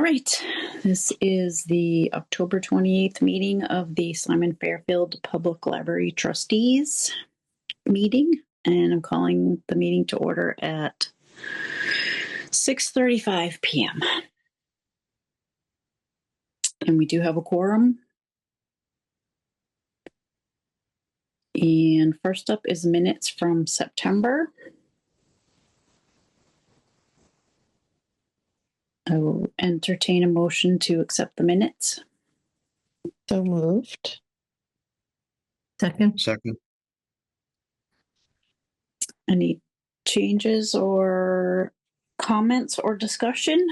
right. This is the October 28th meeting of the Simon Fairfield Public Library Trustees meeting, and I'm calling the meeting to order at 6:35 p.m. And we do have a quorum. And first up is minutes from September. I will entertain a motion to accept the minutes. So moved. Second. Any changes or comments or discussion?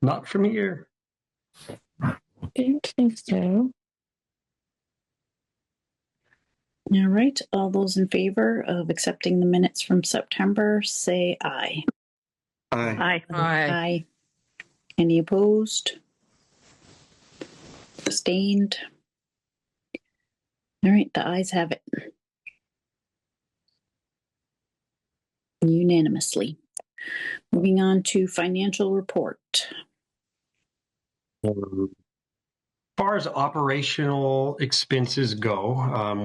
Not from here. I don't think so. All right. All those in favor of accepting the minutes from September, say aye. Aye. Aye. Any opposed? Abstained? All right. The ayes have it. Unanimously. Moving on to financial report. As far as operational expenses go,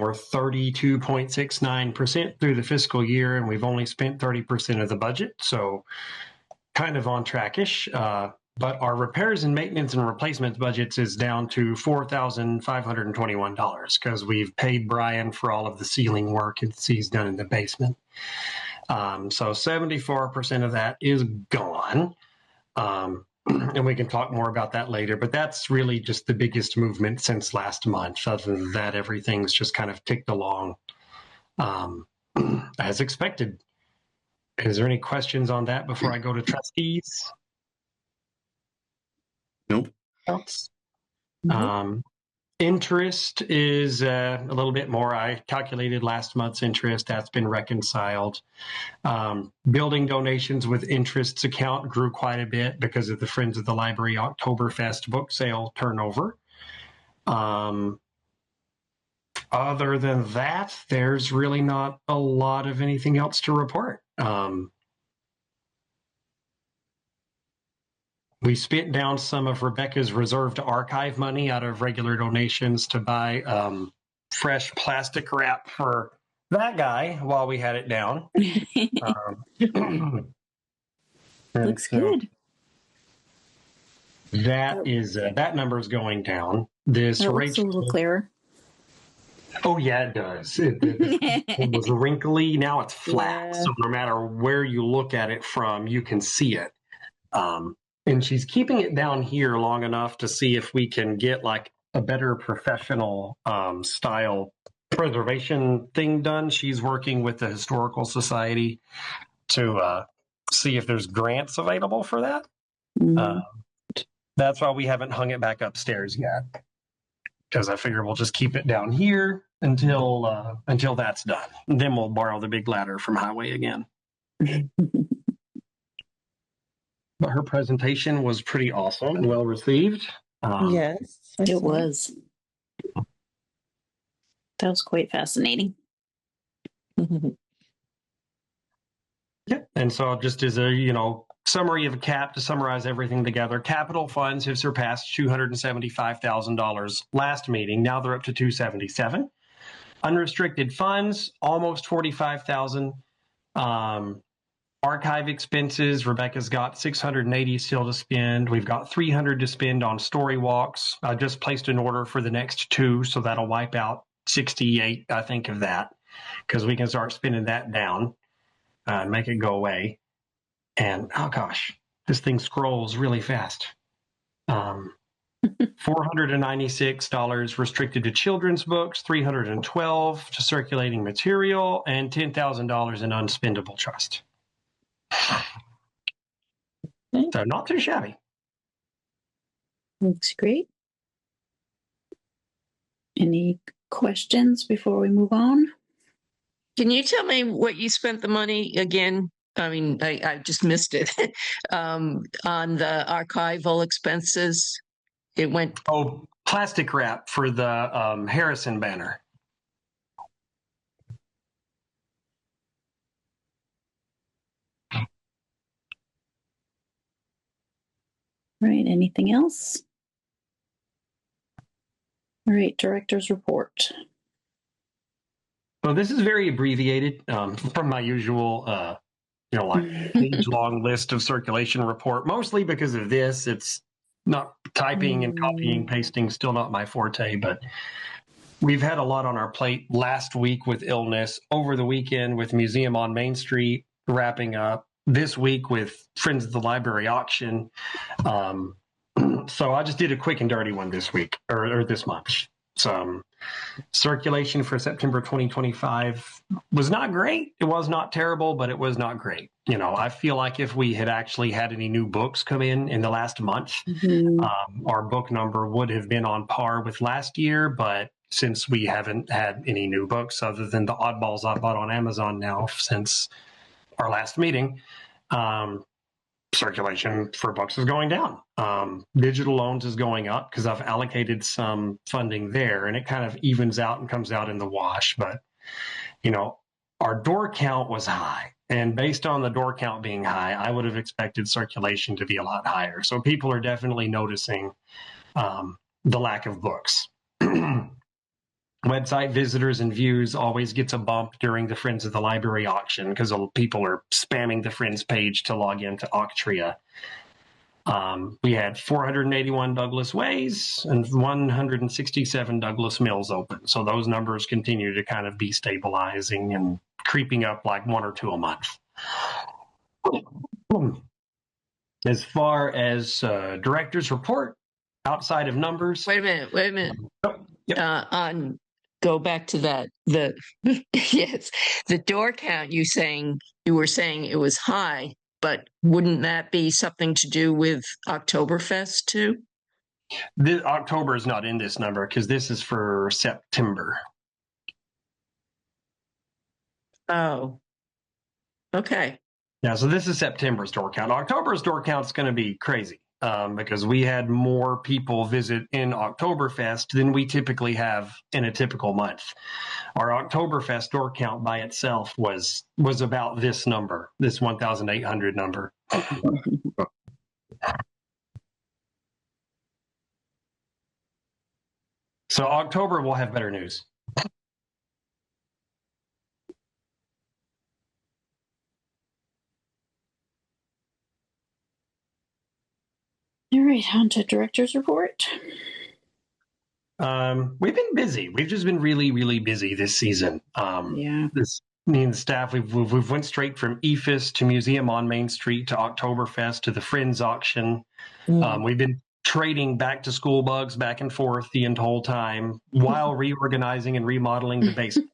we're 32.69% through the fiscal year, and we've only spent 30% of the budget, so kind of on trackish. But our repairs and maintenance and replacements budgets is down to $4,521 because we've paid Brian for all of the ceiling work he's done in the basement. So 74% of that is gone. And we can talk more about that later, but that's really just the biggest movement since last month. Other than that, everything's just kind of ticked along as expected. Is there any questions on that before I go to trustees? Nope. Interest is a little bit more. I calculated last month's interest. That's been reconciled. Building donations with interests account grew quite a bit because of the Friends of the Library Oktoberfest book sale turnover. Other than that, there's really not a lot of anything else to report. We spent down some of Rebecca's reserved archive money out of regular donations to buy fresh plastic wrap for that guy while we had it down. Looks good. That is that number is going down. This That looks a little clearer. Oh yeah, it does. It was wrinkly. Now it's flat. Yeah. So no matter where you look at it from, you can see it. And she's keeping it down here long enough to see if we can get like a better professional style preservation thing done. She's working with the Historical Society to see if there's grants available for that. That's why we haven't hung it back upstairs yet, because I figure we'll just keep it down here until that's done. And then we'll borrow the big ladder from Highway again. But her presentation was pretty awesome and well received. Yes, it was. That was quite fascinating. Yeah, and so just as a summary of a cap to summarize everything together, capital funds have surpassed $275,000 last meeting. Now they're up to $277,000. Unrestricted funds almost $45,000. Archive expenses, Rebecca's got $680 still to spend. We've got $300 to spend on story walks. I just placed an order for the next 2, so that'll wipe out 68, I think, of that, because we can start spending that down and make it go away. And oh gosh, this thing scrolls really fast. $496 restricted to children's books, $312 to circulating material, and $10,000 in unspendable trust. So not too shabby. Looks great. Any questions before we move on? Can you tell me what you spent the money again? I mean, I just missed it. On the archival expenses, it went. Oh, plastic wrap for the Harrison banner. right. Anything else? All right. Director's report. So this is very abbreviated from my usual, like page-long list of circulation report, mostly because of this. It's not typing and copying, pasting, still not my forte, but we've had a lot on our plate last week with illness, over the weekend with Museum on Main Street wrapping up, this week with Friends of the Library auction. So I just did a quick and dirty one this week or this month. Some circulation for September 2025 was not great. It was not terrible, but it was not great. I feel like if we had actually had any new books come in the last month, our book number would have been on par with last year. But since we haven't had any new books other than the oddballs I bought on Amazon now since our last meeting, circulation for books is going down. Digital loans is going up because I've allocated some funding there, and it kind of evens out and comes out in the wash. But, our door count was high. And based on the door count being high, I would have expected circulation to be a lot higher. So people are definitely noticing the lack of books. Website visitors and views always gets a bump during the Friends of the Library auction because people are spamming the Friends page to log into Octria. We had 481 Douglas Ways and 167 Douglas Mills open. So those numbers continue to kind of be stabilizing and creeping up like one or two a month. As far as director's report, outside of numbers. Wait a minute. Oh, yep. Go back to that. Yes, the door count. You were saying it was high, but wouldn't that be something to do with Oktoberfest too? October is not in this number because this is for September. Oh, okay. Yeah, so this is September's door count. October's door count is going to be crazy. Because we had more people visit in Oktoberfest than we typically have in a typical month. Our Oktoberfest door count by itself was about this number, this 1,800 number. So October will have better news. All right, on to director's report. We've been busy. We've just been really, really busy this season. Yeah. Me and the staff, we've went straight from EFIS to Museum on Main Street to Oktoberfest to the Friends auction. We've been trading back to school bugs back and forth the whole time while reorganizing and remodeling the basement.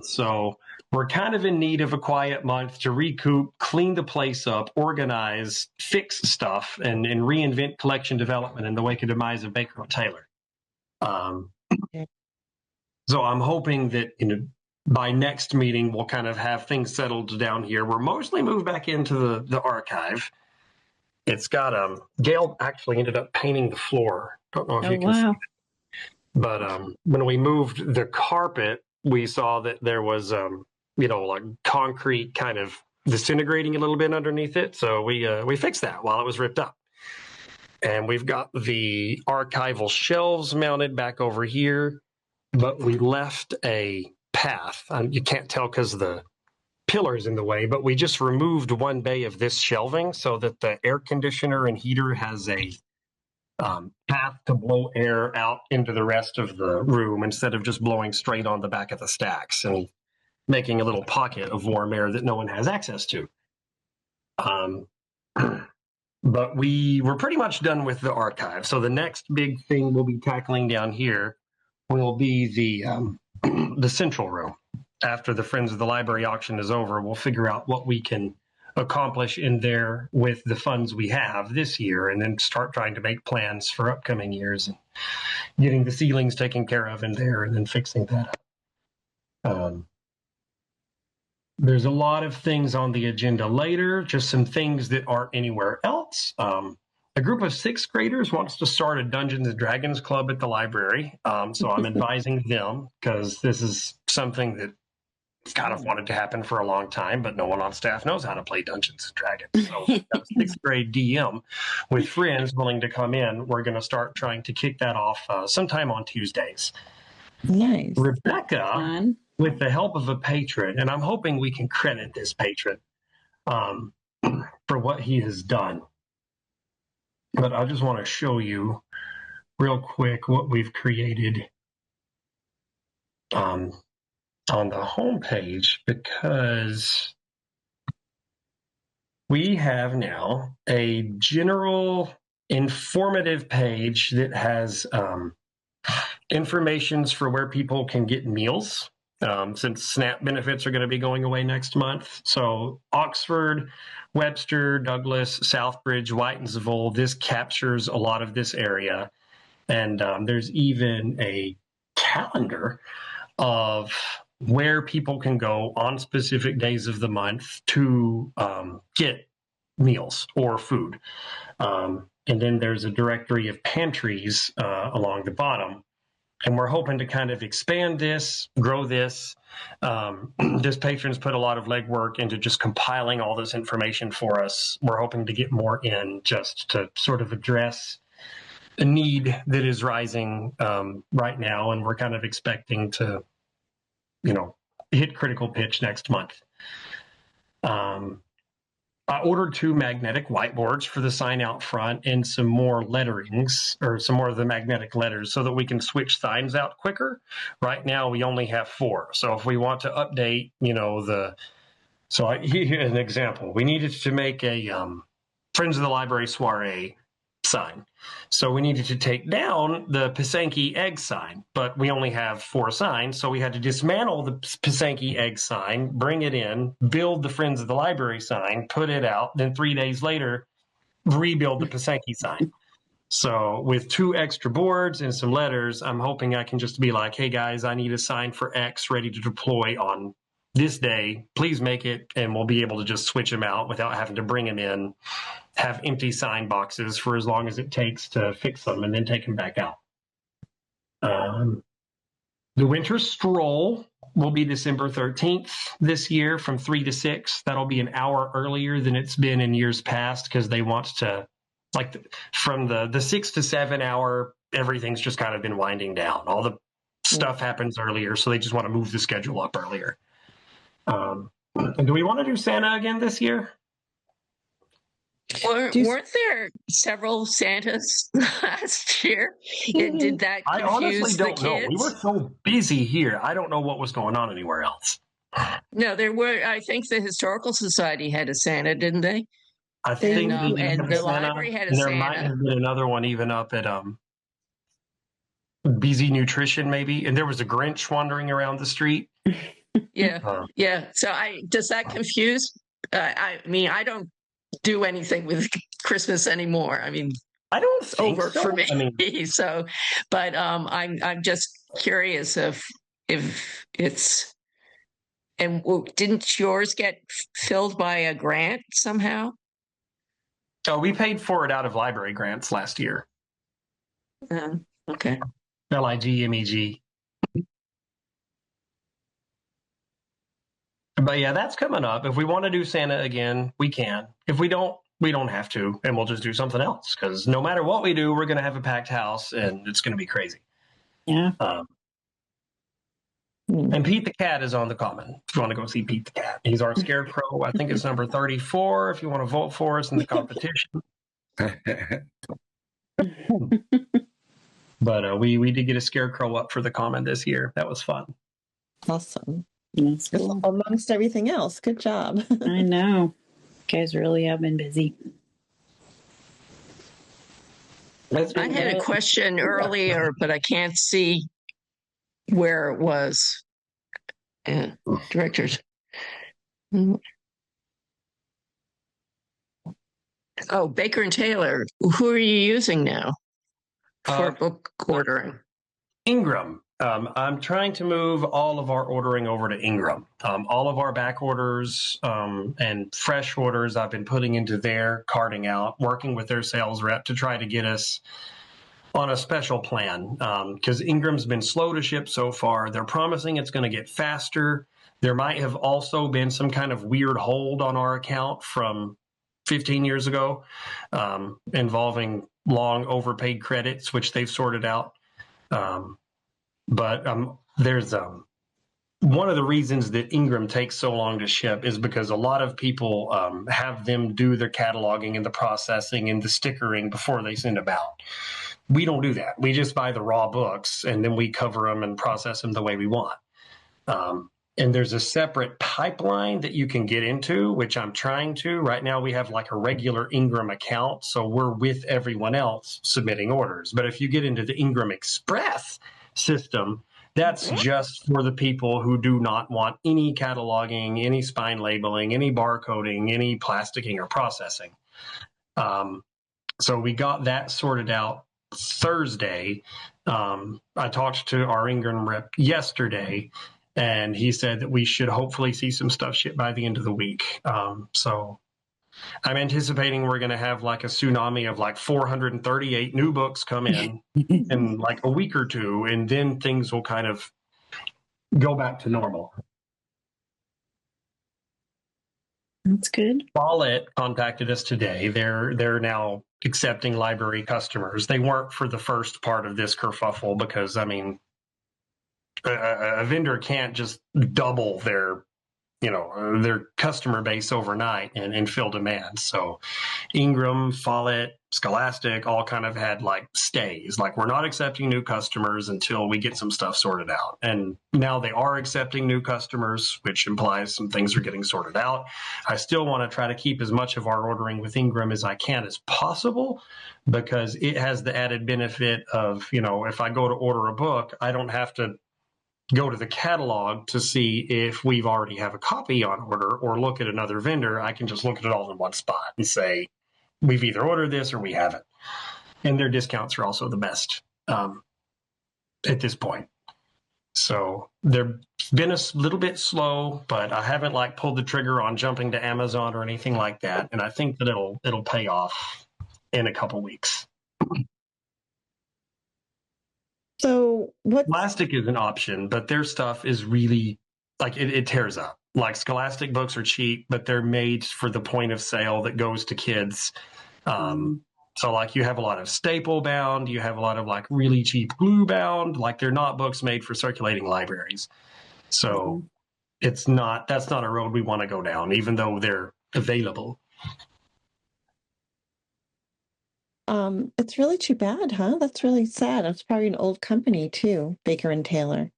So we're kind of in need of a quiet month to recoup, clean the place up, organize, fix stuff, and reinvent collection development in the wake of demise of Baker Taylor. So I'm hoping that by next meeting we'll kind of have things settled down here. We're mostly moved back into the archive. It's got Gail actually ended up painting the floor. Don't know if you can see it. But when we moved the carpet, we saw that there was like concrete kind of disintegrating a little bit underneath it. So we fixed that while it was ripped up. And we've got the archival shelves mounted back over here, but we left a path. You can't tell because the pillar's in the way, but we just removed one bay of this shelving so that the air conditioner and heater has a path to blow air out into the rest of the room instead of just blowing straight on the back of the stacks and making a little pocket of warm air that no one has access to. But we were pretty much done with the archive. So the next big thing we'll be tackling down here will be the central room. After the Friends of the Library auction is over, we'll figure out what we can accomplish in there with the funds we have this year, and then start trying to make plans for upcoming years and getting the ceilings taken care of in there and then fixing that up. There's a lot of things on the agenda later, just some things that aren't anywhere else. A group of sixth graders wants to start a Dungeons and Dragons club at the library. So I'm advising them because this is something that kind of wanted to happen for a long time, but no one on staff knows how to play Dungeons and Dragons. So we've got a 6th grade DM with friends willing to come in. We're going to start trying to kick that off sometime on Tuesdays. Nice. Rebecca, with the help of a patron, and I'm hoping we can credit this patron for what he has done. But I just want to show you real quick what we've created on the homepage, because we have now a general informative page that has informations for where people can get meals, since SNAP benefits are going to be going away next month. So Oxford, Webster, Douglas, Southbridge, Whitensville, this captures a lot of this area. And there's even a calendar of where people can go on specific days of the month to get meals or food. And then there's a directory of pantries along the bottom. And we're hoping to kind of expand this, grow this. This patron's put a lot of legwork into just compiling all this information for us. We're hoping to get more in just to sort of address a need that is rising right now. And we're kind of expecting to, hit critical pitch next month. I ordered 2 magnetic whiteboards for the sign out front and some more letterings, or some more of the magnetic letters, so that we can switch signs out quicker. Right now, we only have 4. So if we want to update, here's an example. We needed to make a Friends of the Library soiree sign. So we needed to take down the Pisanki egg sign, but we only have 4 signs. So we had to dismantle the Pisanki egg sign, bring it in, build the Friends of the Library sign, put it out. Then 3 days later, rebuild the Pisanki sign. So with 2 extra boards and some letters, I'm hoping I can just be like, hey guys, I need a sign for X ready to deploy on this day. Please make it. And we'll be able to just switch them out without having to bring them in, have empty sign boxes for as long as it takes to fix them, and then take them back out. The winter stroll will be December 13th this year from 3 to 6. That'll be an hour earlier than it's been in years past, because they want to, from the 6 to 7 hour, everything's just kind of been winding down. All the stuff happens earlier, so they just want to move the schedule up earlier. And do we want to do Santa again this year? Weren't there several Santas last year? Did that I honestly confuse don't the know. kids? We were so busy here. I don't know what was going on anywhere else. No, there were. I think the Historical Society had a Santa, didn't they? I think And they had a the Santa, library had a and there might Santa. have been another one even up at BZ Nutrition, maybe. And there was a Grinch wandering around the street. Yeah, yeah. So does that confuse? I mean, I don't do anything with Christmas anymore. I mean, I don't it's think over so. for me. I mean, So, but I'm just curious if it's, and didn't yours get filled by a grant somehow? oh, we paid for it out of library grants last year. Okay. LIGMEG. But yeah, that's coming up. If we want to do Santa again, we can. If we don't have to, and we'll just do something else. Because no matter what we do, we're going to have a packed house, and it's going to be crazy. Yeah. And Pete the Cat is on the common. If you want to go see Pete the Cat, he's our scarecrow. I think it's number 34. If you want to vote for us in the competition. But we did get a scarecrow up for the common this year. That was fun. Awesome. That's cool. Amongst everything else. Good job. I know. You guys really have been busy. I had a question earlier, but I can't see where it was. Directors. Oh, Baker and Taylor. Who are you using now for book ordering? Ingram. I'm trying to move all of our ordering over to Ingram. All of our back orders and fresh orders I've been putting into their carting out, working with their sales rep to try to get us on a special plan, because Ingram's been slow to ship so far. They're promising it's going to get faster, There might have also been some kind of weird hold on our account from 15 years ago, involving long overpaid credits, which they've sorted out. But there's one of the reasons that Ingram takes so long to ship is because a lot of people have them do their cataloging and the processing and the stickering before they send them out. We don't do that. We just buy the raw books and then we cover them and process them the way we want. And there's a separate pipeline that you can get into, which I'm trying to. Right now, we have like a regular Ingram account, so we're with everyone else submitting orders. But if you get into the Ingram Express system, that's just for the people who do not want any cataloging, any spine labeling, any barcoding, any plasticking or processing. So we got that sorted out Thursday. I talked to our Ingram rep yesterday, and he said that we should hopefully see some stuff shipped by the end of the week. So I'm anticipating we're going to have like a tsunami of like 438 new books come in like a week or two, and then things will kind of go back to normal. That's good. Follett contacted us today. They're now accepting library customers. They weren't for the first part of this kerfuffle because, I mean, a vendor can't just double their customer base overnight and fill demand. So Ingram, Follett, Scholastic all kind of had like stays, like we're not accepting new customers until we get some stuff sorted out. And now they are accepting new customers, which implies some things are getting sorted out. I still want to try to keep as much of our ordering with Ingram as I can as possible, because it has the added benefit of, if I go to order a book, I don't have to go to the catalog to see if we've already have a copy on order or look at another vendor. I can just look at it all in one spot and say, we've either ordered this or we haven't. And their discounts are also the best at this point. So they've been a little bit slow, but I haven't like pulled the trigger on jumping to Amazon or anything like that. And I think that it'll pay off in a couple weeks. So what? Scholastic is an option, but their stuff is really like it tears up. Like Scholastic books are cheap, but they're made for the point of sale that goes to kids. So like you have a lot of staple bound, you have a lot of like really cheap glue bound, like they're not books made for circulating libraries. So that's not a road we want to go down, even though they're available. It's really too bad, huh? That's really sad. It's probably an old company too, Baker and Taylor.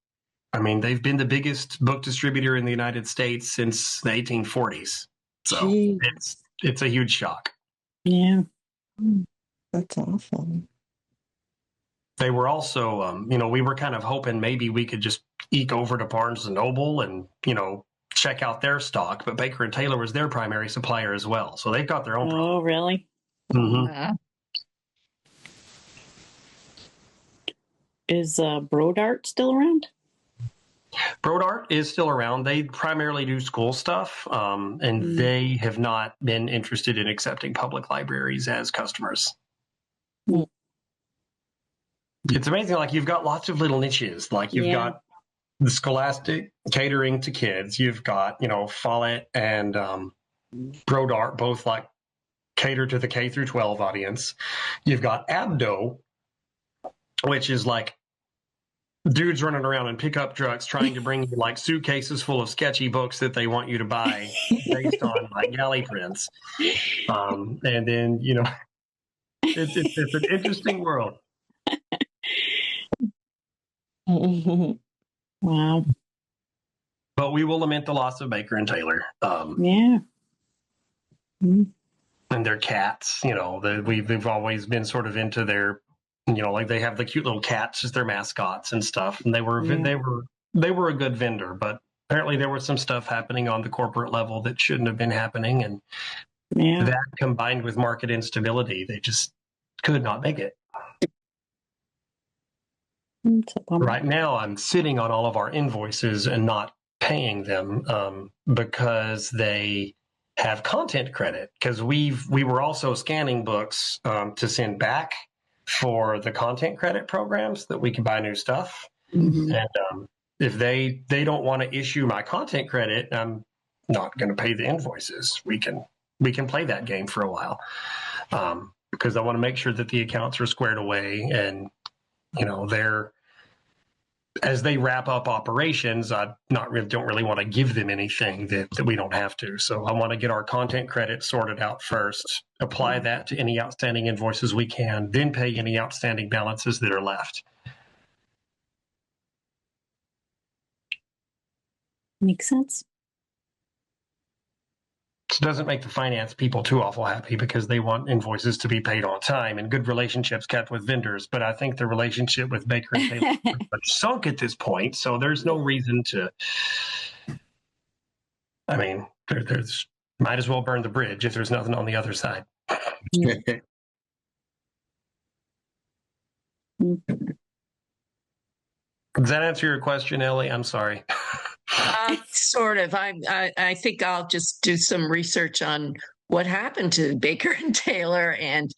I mean, they've been the biggest book distributor in the United States since the 1840s. So Jeez. it's a huge shock. Yeah. That's awful. They were also, we were kind of hoping maybe we could just eke over to Barnes & Noble and, check out their stock. But Baker and Taylor was their primary supplier as well. So they've got their own problem. Oh, really? Mm-hmm. Is Brodart still around? Brodart is still around. They primarily do school stuff, and they have not been interested in accepting public libraries as customers. It's amazing. Like you've got lots of little niches. Like you've got the Scholastic catering to kids. You've got, Follett and Brodart both like cater to the K through 12 audience. You've got Abdo, which is like dudes running around in pickup trucks trying to bring you like suitcases full of sketchy books that they want you to buy based on like galley prints. And then, it's an interesting world. Wow. But we will lament the loss of Baker and Taylor. Yeah. And their cats, we've always been sort of into their, like they have the cute little cats as their mascots and stuff. And they were a good vendor, but apparently there was some stuff happening on the corporate level that shouldn't have been happening. And that combined with market instability, they just could not make it. Right now, I'm sitting on all of our invoices and not paying them because they have content credit. Because we were also scanning books to send back for the content credit programs that we can buy new stuff. And If they don't want to issue my content credit, I'm not going to pay the invoices. We can play that game for a while, because I want to make sure that the accounts are squared away, and they're, as they wrap up operations, I don't really want to give them anything that we don't have to. So I want to get our content credit sorted out first, apply that to any outstanding invoices we can, then pay any outstanding balances that are left. Makes sense. It doesn't make the finance people too awful happy, because they want invoices to be paid on time and good relationships kept with vendors. But I think the relationship with Baker and Taylor is pretty much sunk at this point. So there's no reason to, I mean, there's might as well burn the bridge if there's nothing on the other side. Mhm. Does that answer your question, Ellie? I'm sorry. Sort of. I think I'll just do some research on what happened to Baker and Taylor, and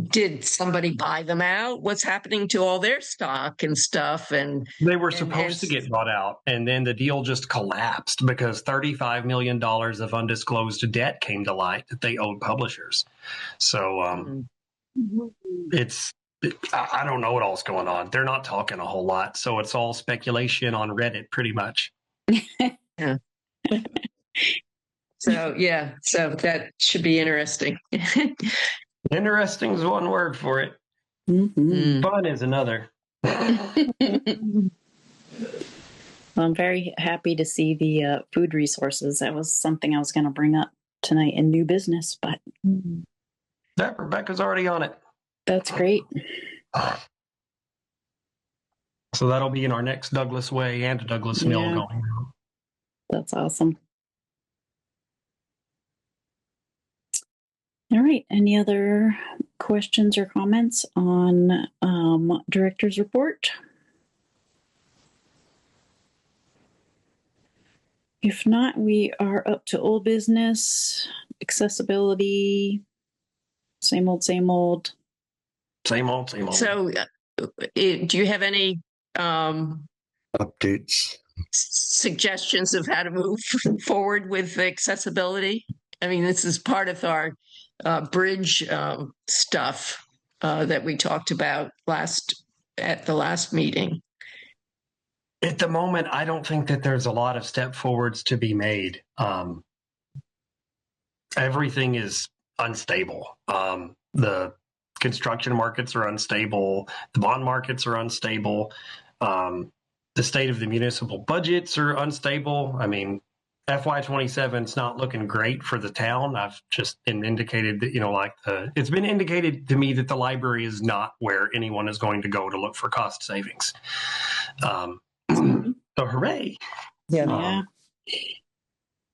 did somebody buy them out? What's happening to all their stock and stuff? And they were supposed to get bought out, and then the deal just collapsed because $35 million of undisclosed debt came to light that they owed publishers. So I don't know what all's going on. They're not talking a whole lot, so it's all speculation on Reddit, pretty much. Yeah. So that should be interesting. Interesting is one word for it. Mhm. Fun is another. Well, I'm very happy to see the food resources. That was something I was going to bring up tonight in new business, but That Rebecca's already on it. that's great. So that'll be in our next Douglas Way and Douglas Mill Yeah. going on. That's awesome. All right. Any other questions or comments on director's report? If not, we are up to old business, accessibility, same old, same old. Same old, same old. So, do you have any updates? Suggestions of how to move forward with accessibility? I mean, this is part of our bridge stuff that we talked about at the last meeting. At the moment, I don't think that there's a lot of step forwards to be made. Everything is unstable. The construction markets are unstable. The bond markets are unstable. The state of the municipal budgets are unstable. I mean, FY27 is not looking great for the town. I've just been indicated that, it's been indicated to me that the library is not where anyone is going to go to look for cost savings. So hooray. Yeah.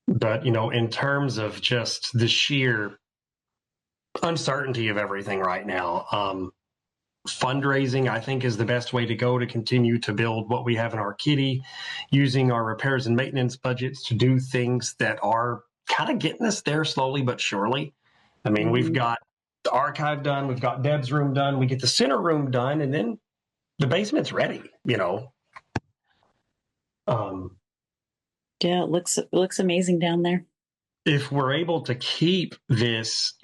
But, in terms of just the sheer uncertainty of everything right now, fundraising, I think, is the best way to go to continue to build what we have in our kitty, using our repairs and maintenance budgets to do things that are kind of getting us there slowly but surely. I mean, we've got the archive done, we've got Deb's room done, we get the center room done, and then the basement's ready, Yeah, it looks amazing down there. If we're able to keep this,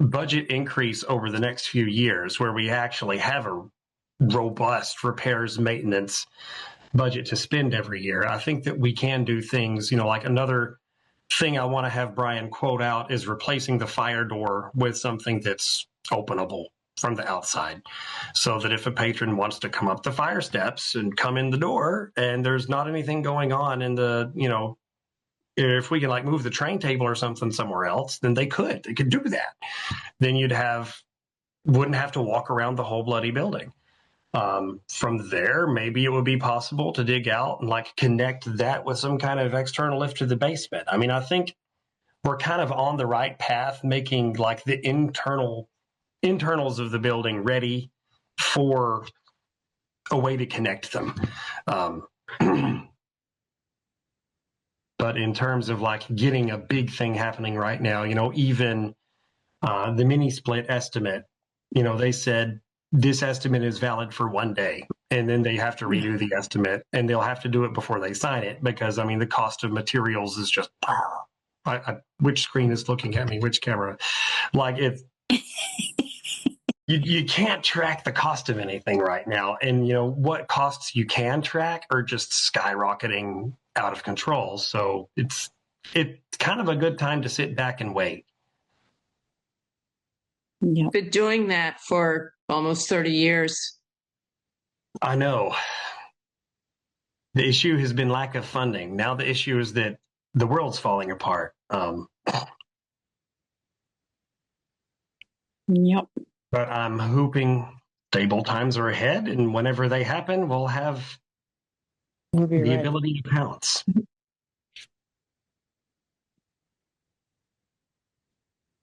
budget increase over the next few years, where we actually have a robust repairs maintenance budget to spend every year, I think that we can do things, like another thing I want to have Brian quote out is replacing the fire door with something that's openable from the outside, so that if a patron wants to come up the fire steps and come in the door and there's not anything going on in the, if we can move the train table or something somewhere else, then they could do that. Then wouldn't have to walk around the whole bloody building. From there, maybe it would be possible to dig out and connect that with some kind of external lift to the basement. I mean, I think we're kind of on the right path, making the internals of the building ready for a way to connect them. But in terms of getting a big thing happening right now, even the mini split estimate, they said this estimate is valid for one day. and then they have to redo the estimate, and they'll have to do it before they sign it because, I mean, the cost of materials is just, which screen is looking at me? Which camera? Like it's, you can't track the cost of anything right now. And, you know, what costs you can track are just skyrocketing out of control. So it's kind of a good time to sit back and wait. Yep. Been doing that for almost 30 years. I know. The issue has been lack of funding. Now the issue is that the world's falling apart. Yep. But I'm hoping stable times are ahead, and whenever they happen, we'll have We'll be the ready. ability to pounce.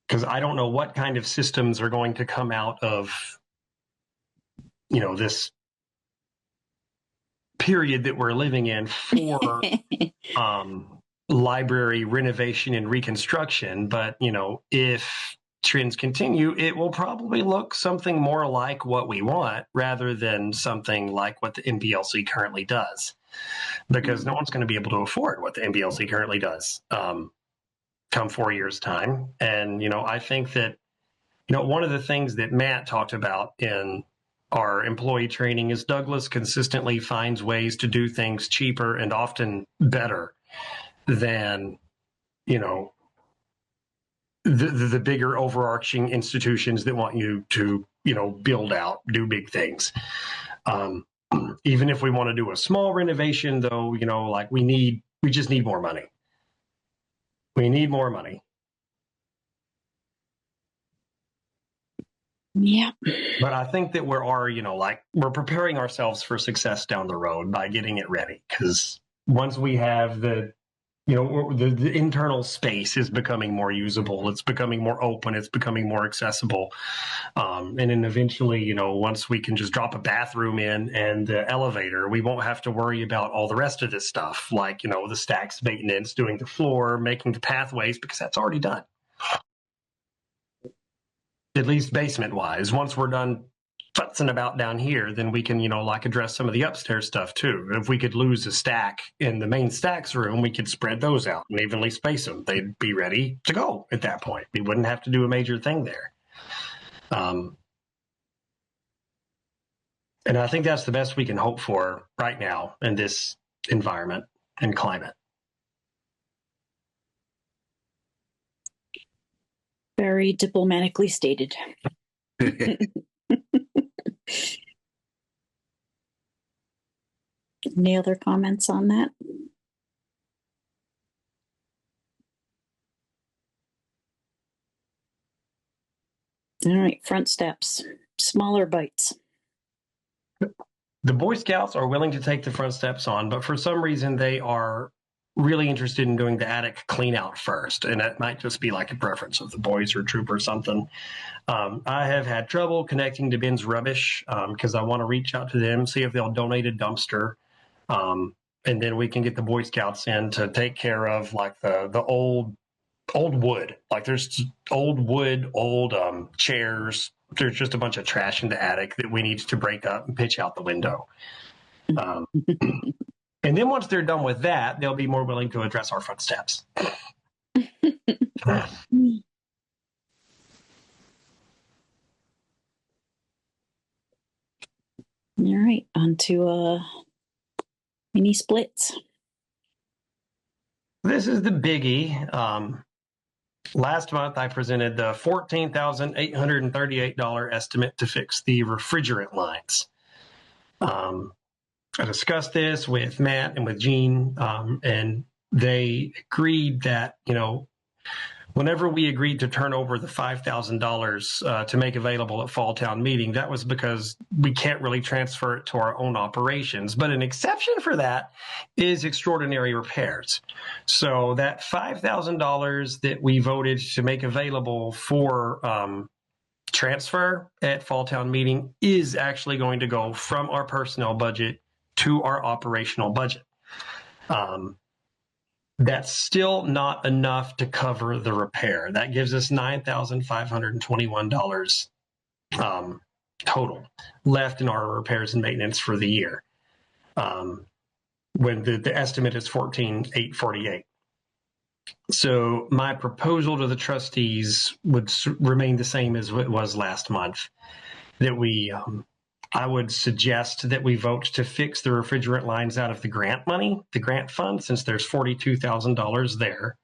Because I don't know what kind of systems are going to come out of, you know, this period that we're living in for library renovation and reconstruction. But, you know, if trends continue, it will probably look something more like what we want rather than something like what the MPLC currently does. Because no one's going to be able to afford what the MPLC currently does come 4 years' time. And, you know, I think that, you know, one of the things that Matt talked about in our employee training is Douglas consistently finds ways to do things cheaper and often better than, you know, the bigger overarching institutions that want you to, you know, build out, do big things. Even if we want to do a small renovation, though, you know, like we just need more money. We need more money. Yeah. But I think that you know, like we're preparing ourselves for success down the road by getting it ready. Because once we have the, you know, the internal space is becoming more usable. It's becoming more open. It's becoming more accessible. And then eventually, you know, once we can just drop a bathroom in and the elevator, we won't have to worry about all the rest of this stuff, like, you know, the stacks maintenance, doing the floor, making the pathways, because that's already done. At least basement wise. Once we're done futzing about down here, then we can, you know, like address some of the upstairs stuff too. If we could lose a stack in the main stacks room, we could spread those out and evenly space them. They'd be ready to go at that point. We wouldn't have to do a major thing there. And I think that's the best we can hope for right now in this environment and climate. Very diplomatically stated. Any other comments on that? All right, front steps, smaller bites. The Boy Scouts are willing to take the front steps on, but for some reason they are really interested in doing the attic clean out first. And that might just be like a preference of the boys or troop or something. I have had trouble connecting to Ben's Rubbish because I want to reach out to them, see if they'll donate a dumpster. And then we can get the Boy Scouts in to take care of like the old wood. Like there's old wood, old chairs. There's just a bunch of trash in the attic that we need to break up and pitch out the window. And then once they're done with that, they'll be more willing to address our front steps. All right, on to mini splits. This is the biggie. Last month, I presented the $14,838 estimate to fix the refrigerant lines. I discussed this with Matt and with Gene, and they agreed that, you know, whenever we agreed to turn over the $5,000 to make available at Fall Town Meeting, that was because we can't really transfer it to our own operations. But an exception for that is extraordinary repairs. So that $5,000 that we voted to make available for transfer at Fall Town Meeting is actually going to go from our personnel budget to our operational budget. That's still not enough to cover the repair. That gives us $9,521 total left in our repairs and maintenance for the year. When the estimate is 14,848. So my proposal to the trustees would remain the same as it was last month. That I would suggest that we vote to fix the refrigerant lines out of the grant money, the grant fund, since there's $42,000 there.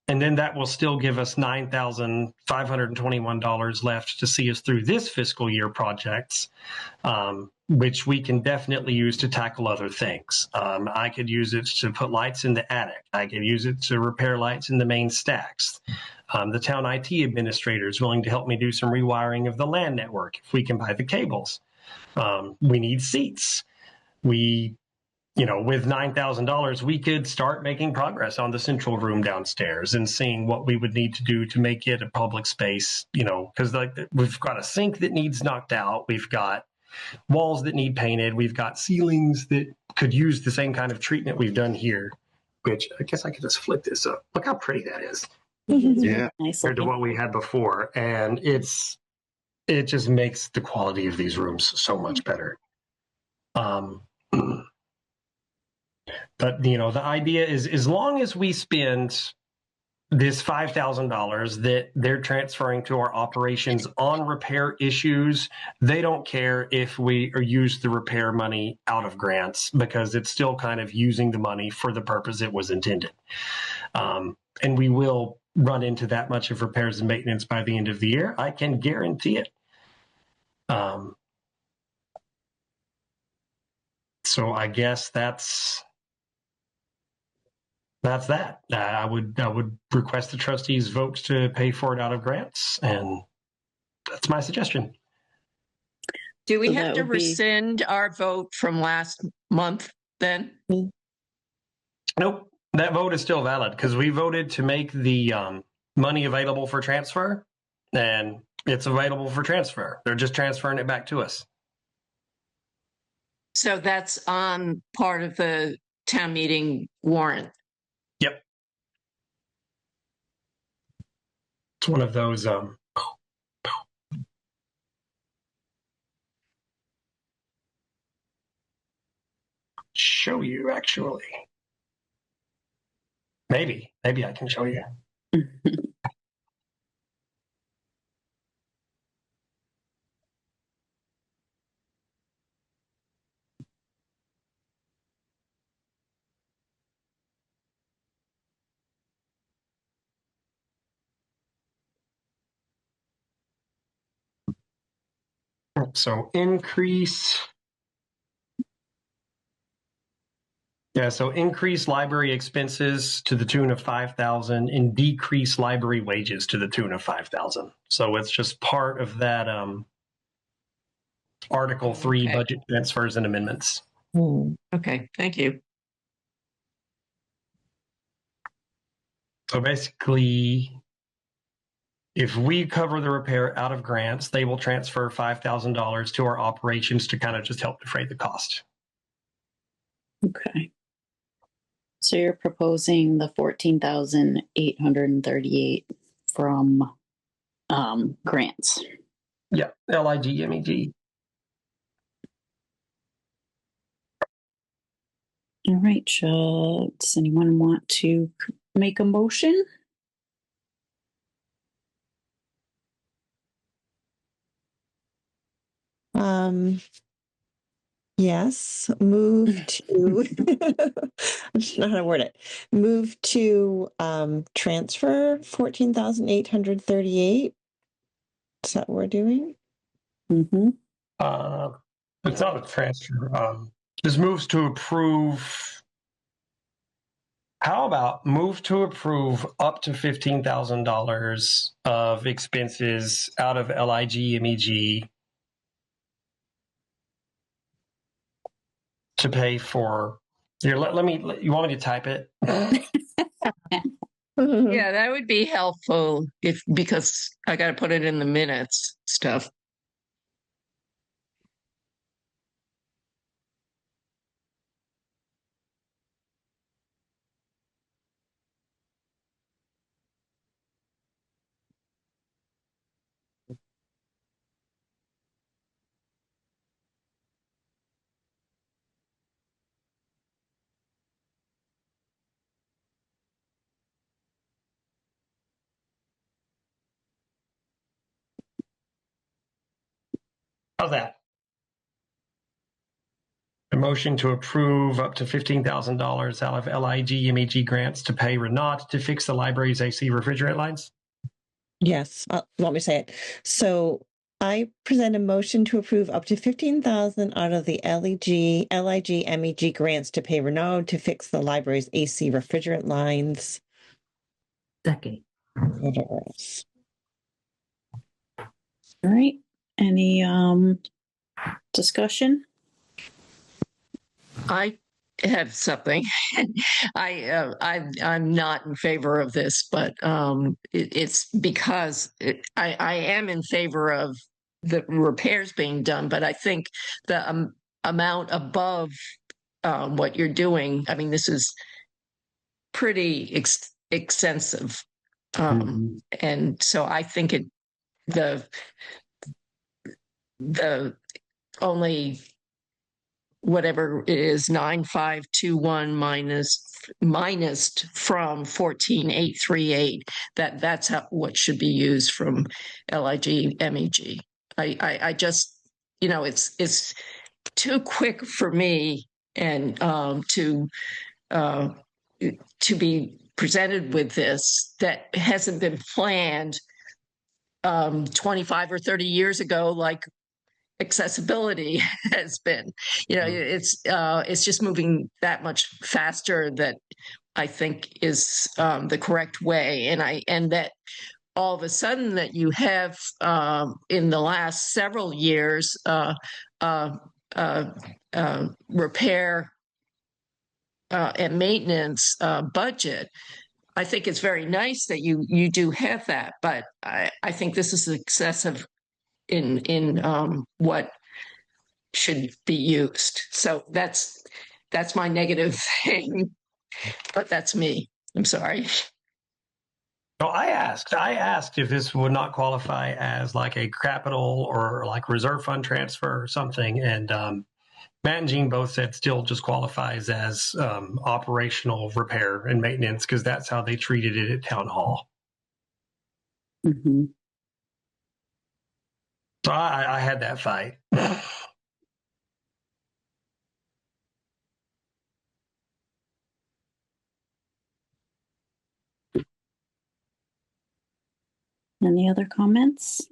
And then that will still give us $9,521 left to see us through this fiscal year projects, which we can definitely use to tackle other things. I could use it to put lights in the attic. I could use it to repair lights in the main stacks. The town IT administrator is willing to help me do some rewiring of the LAN network if we can buy the cables. We need seats. With $9,000, we could start making progress on the central room downstairs and seeing what we would need to do to make it a public space, because we've got a sink that needs knocked out. We've got walls that need painted. We've got ceilings that could use the same kind of treatment we've done here, which I guess I could just flip this up. Look how pretty that is. Yeah. Nice Compared to looking. what we had before. And it just makes the quality of these rooms so much better. But, the idea is as long as we spend this $5,000 that they're transferring to our operations on repair issues, they don't care if we use the repair money out of grants because it's still kind of using the money for the purpose it was intended. And we will run into that much of repairs and maintenance by the end of the year. I can guarantee it. So I guess that's that. I would request the trustees vote to pay for it out of grants, and that's my suggestion. Do we So have that to would be- rescind our vote from last month then? Nope, that vote is still valid because we voted to make the money available for transfer, and it's available for transfer. They're just transferring it back to us. So that's on part of the town meeting warrant. Yep. It's one of those show you actually. Maybe I can show you. So increase library expenses to the tune of 5,000 and decrease library wages to the tune of 5,000. So it's just part of that Article 3 Okay. budget transfers and amendments. Okay, thank you. So basically, if we cover the repair out of grants, they will transfer $5,000 to our operations to kind of just help defray the cost. Okay. So you're proposing the 14,838 from grants. Yeah, LIG, MEG. All right. Does anyone want to make a motion? Yes, move to, I just don't know how to word it. Move to transfer 14,838. Is that what we're doing? Mm-hmm. It's not a transfer. This moves to approve. How about move to approve up to $15,000 of expenses out of LIG, MEG to pay for. Here, you want me to type it? Yeah, that would be helpful because I got to put it in the minutes stuff. How's that? A motion to approve up to $15,000 out of LIG MEG grants to pay Renault to fix the library's AC refrigerant lines. Yes. Want me to say it? So I present a motion to approve up to $15,000 out of the LIG MEG grants to pay Renault to fix the library's AC refrigerant lines. Second. Whatever else. All right. Any discussion? I have something. I'm not in favor of this, but it's because I am in favor of the repairs being done, but I think the amount above what you're doing, I mean, this is pretty extensive. And so I think the only whatever it is 9521 minus from 14,838, that's what should be used from LIG MEG. I just, it's too quick for me and to be presented with this that hasn't been planned 25 or 30 years ago, like accessibility has been. It's just moving that much faster that I think is the correct way, and that all of a sudden that you have in the last several years repair and maintenance budget. I think it's very nice that you do have that, but I think this is excessive in what should be used. So that's my negative thing, but that's me. I'm sorry. So I asked if this would not qualify as like a capital or like reserve fund transfer or something, and Matt and Jean both said still just qualifies as operational repair and maintenance because that's how they treated it at town hall. Mm-hmm. So I had that fight. Any other comments?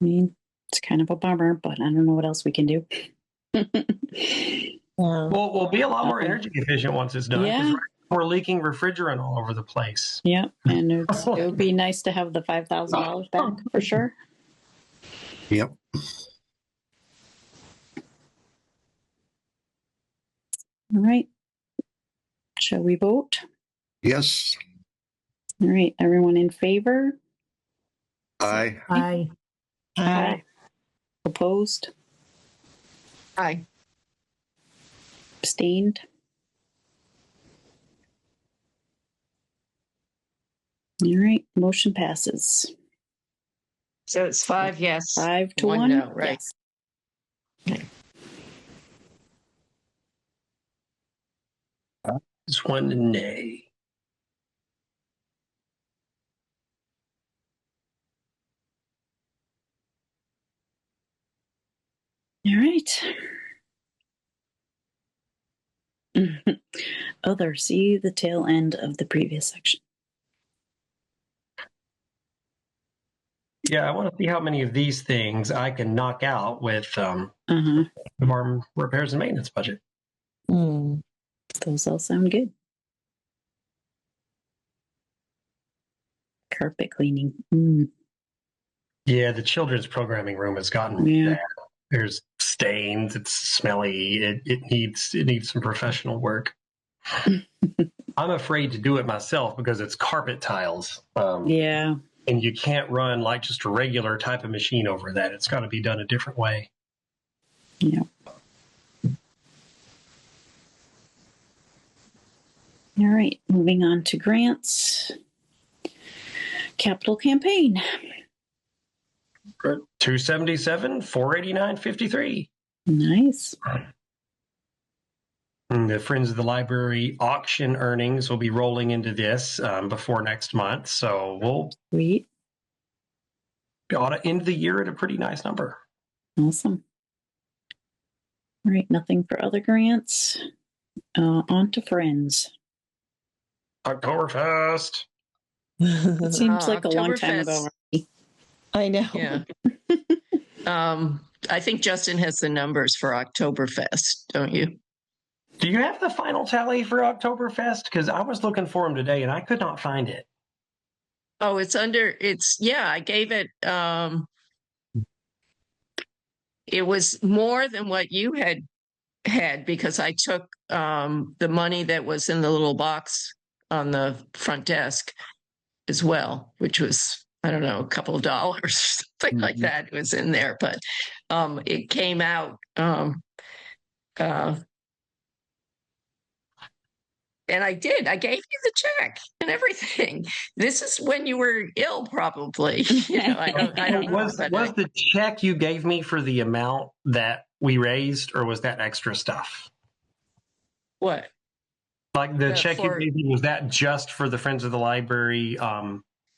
I mean, it's kind of a bummer, but I don't know what else we can do. Well, we'll be a lot more energy efficient once it's done. Yeah. We're leaking refrigerant all over the place. Yeah, and it would be nice to have the $5,000 back for sure. Yep. All right. Shall we vote? Yes. All right. Everyone in favor? Aye. Aye. Aye. Opposed? Aye. Abstained? All right. Motion passes. So it's 5 yes, 5 to 1 1. no, right? Yes. It's one nay. All right. Other, see the tail end of the previous section. Yeah, I want to see how many of these things I can knock out with our repairs and maintenance budget. Those all sound good. Carpet cleaning. Yeah, the children's programming room has gotten bad. There's stains. It's smelly. It needs some professional work. I'm afraid to do it myself because it's carpet tiles. Yeah. And you can't run like just a regular type of machine over that. It's got to be done a different way. Yeah. All right. Moving on to grants. Capital campaign. 277, 489.53. Nice. And the Friends of the Library auction earnings will be rolling into this before next month. So we'll Sweet. ought to end the year at a pretty nice number. Awesome. All right, nothing for other grants. On to Friends. Oktoberfest. It seems like a long time Oktoberfest. ago already. I know. Yeah. I think Justin has the numbers for Oktoberfest, don't you? Do you have the final tally for Oktoberfest? Because I was looking for them today and I could not find it. Oh, I gave it, it was more than what you had because I took the money that was in the little box on the front desk as well, which was, I don't know, a couple of dollars, something like that was in there. But it came out, and I gave you the check and everything. This is when you were ill, probably. I don't know. Was the check you gave me for the amount that we raised, or was that extra stuff? What? Like the check you gave me, was that just for the Friends of the Library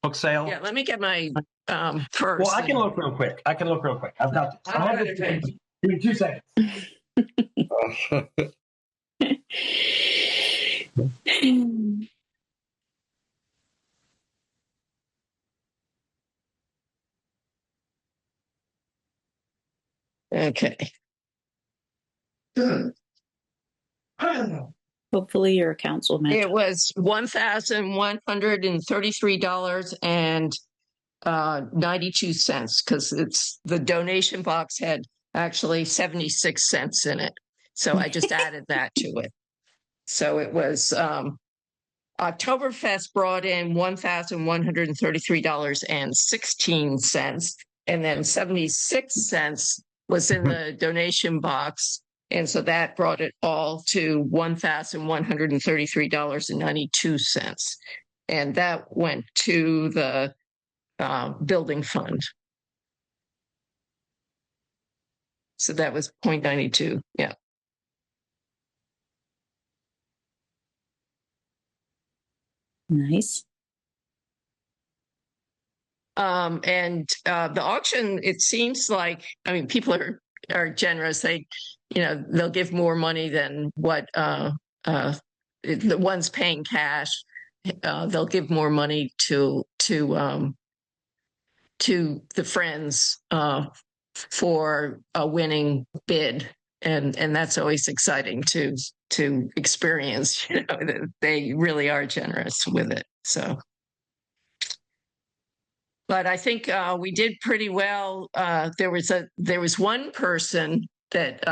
book sale? Yeah, let me get my purse. Well, I can look real quick. I've got this. I have this. Give me 2 seconds. Okay. Hopefully your accounts will match. It was $1,133.92 because it's the donation box had actually 76 cents in it. So I just added that to it. So it was Oktoberfest brought in $1,133.16, and then 76 cents was in the donation box. And so that brought it all to $1,133.92. And that went to the building fund. So that was 0.92. Yeah. Nice. And the auction, it seems like, I mean, people are generous. They'll give more money than what the ones paying cash. They'll give more money to the Friends for a winning bid, and that's always exciting to experience. That they really are generous with it. So. But I think we did pretty well. There was one person that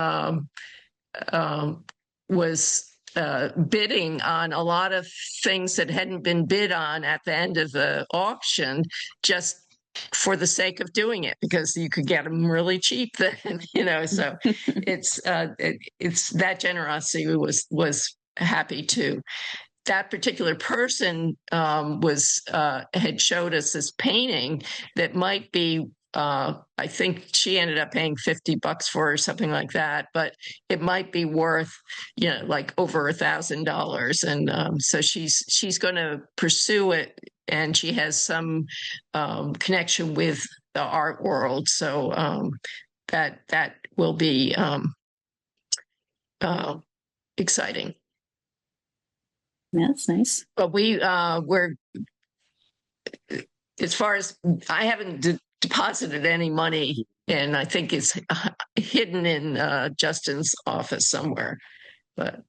was bidding on a lot of things that hadn't been bid on at the end of the auction, just for the sake of doing it, because you could get them really cheap then. So it's that generosity was happy too. That particular person had showed us this painting that might be, I think she ended up paying $50 for or something like that, but it might be worth, like over $1,000. And so she's going to pursue it, and she has some connection with the art world. So that will be exciting. That's nice. But we're, as far as I haven't deposited any money, and I think it's hidden in Justin's office somewhere, but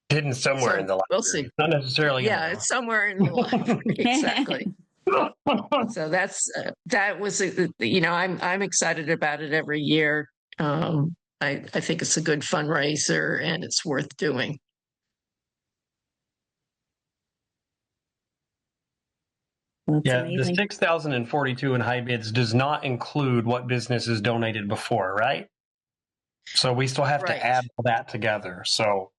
hidden somewhere in the library. We'll see. Not necessarily. Yeah, it's somewhere in the library. Exactly. So that was, I'm excited about it every year. I think it's a good fundraiser and it's worth doing. That's yeah, amazing. The 6,042 in high bids does not include what businesses donated before, right? So we still have to add all that together. So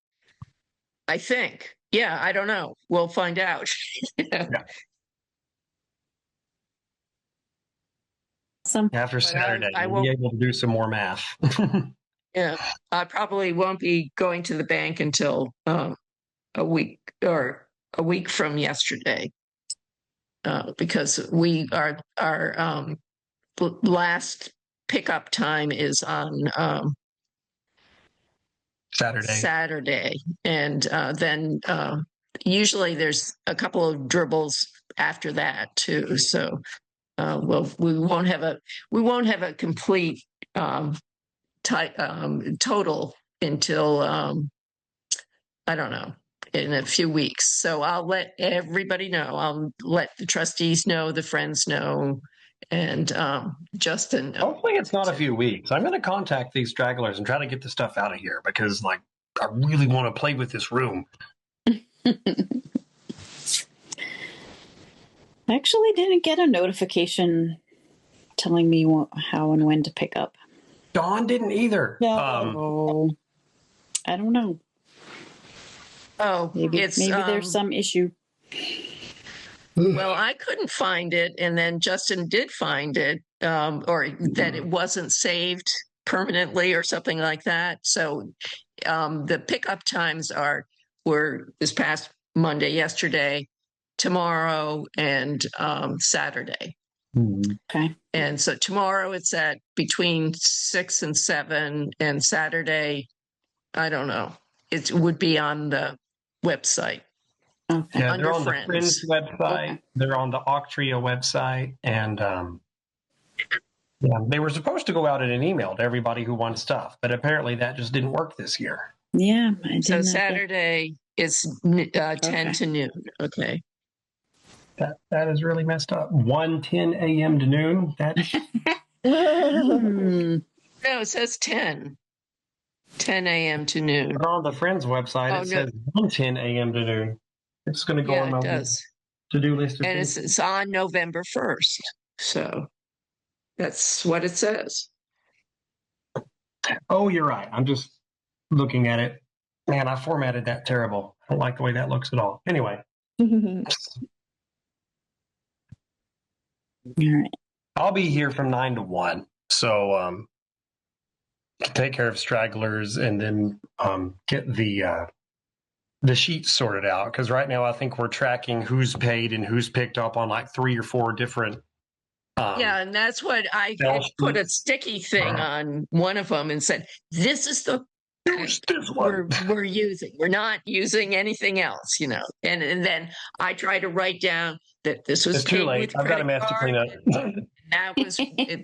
I think, yeah, I don't know. We'll find out. Yeah. Awesome. After Saturday, I we'll be able to do some more math. Yeah, I probably won't be going to the bank until a week from yesterday, because our last pickup time is on Saturday, and then usually there's a couple of dribbles after that too. So we won't have a complete total until I don't know, in a few weeks. So I'll let everybody know. I'll let the trustees know, the friends know, and Justin know. Hopefully it's not a few weeks. I'm going to contact these stragglers and try to get the stuff out of here because, like, I really want to play with this room. I actually didn't get a notification telling me how and when to pick up. Dawn didn't either. Oh, I don't know. Oh, Maybe there's some issue. Well, I couldn't find it, and then Justin did find it, or that it wasn't saved permanently or something like that. So the pickup times were this past Monday, yesterday, tomorrow, and Saturday. Okay. And so tomorrow it's at between 6 and 7, and Saturday, I don't know. It would be on the website. Okay. Yeah, Under they're on Friends. the Friends website. Okay. They're on the Octria website, and they were supposed to go out in an email to everybody who won stuff, but apparently that just didn't work this year. Yeah. I didn't So have Saturday is 10 Okay. to noon. Okay. That is really messed up. 1:10 a.m. to noon. That's Hmm. No, it says 10 a.m. to noon. on the Friends website. Oh, It no. says 1:10 a.m. to noon. It's going to go Yeah, on my it does. to-do list. And it's on November 1st. So that's what it says. Oh, you're right. I'm just looking at it. Man, I formatted that terrible. I don't like the way that looks at all. Anyway. All right. I'll be here from 9 to 1. So take care of stragglers and then get the sheets sorted out. Because right now I think we're tracking who's paid and who's picked up on like 3 or 4 different. Yeah, and that's what I put a sticky thing on one of them and said, "This is the we're using. We're not using anything else, you know." And then I try to write down that this was It's too paid late. with I've got a credit mess to card. clean up.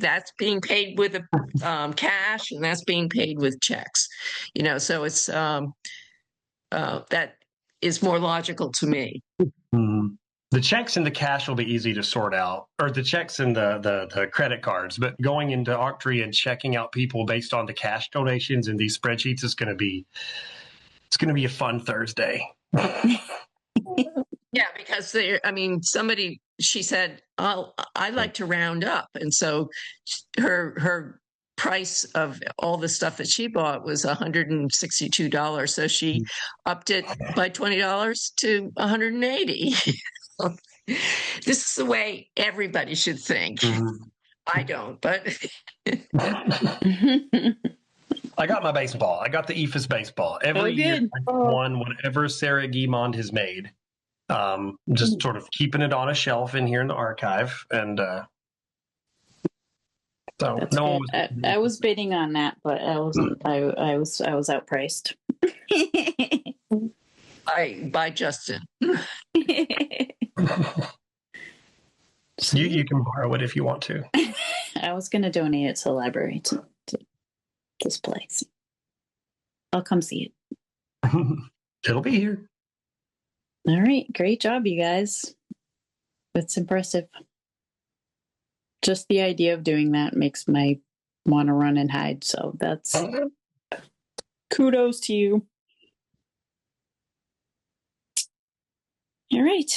That's being paid with a cash, and that's being paid with checks. You know, so it's that is more logical to me. Mm-hmm. The checks and the cash will be easy to sort out, or the checks and the credit cards. But going into Octree and checking out people based on the cash donations in these spreadsheets is going to be a fun Thursday. Yeah, because she said, I like to round up. And so her price of all the stuff that she bought was $162. So she upped it by $20 to $180. This is the way everybody should think. Mm-hmm. I don't, but I got my baseball. I got the EFIS baseball. Every year I won whatever Sarah Guimond has made. Just sort of keeping it on a shelf in here in the archive. And so That's no one good. I was bidding on that, but I wasn't. I was outpriced. by Justin. You can borrow it if you want to. I was going to donate it to the library to this place. I'll come see it. It'll be here. All right. Great job, you guys. That's impressive. Just the idea of doing that makes me want to run and hide. So that's kudos to you. All right.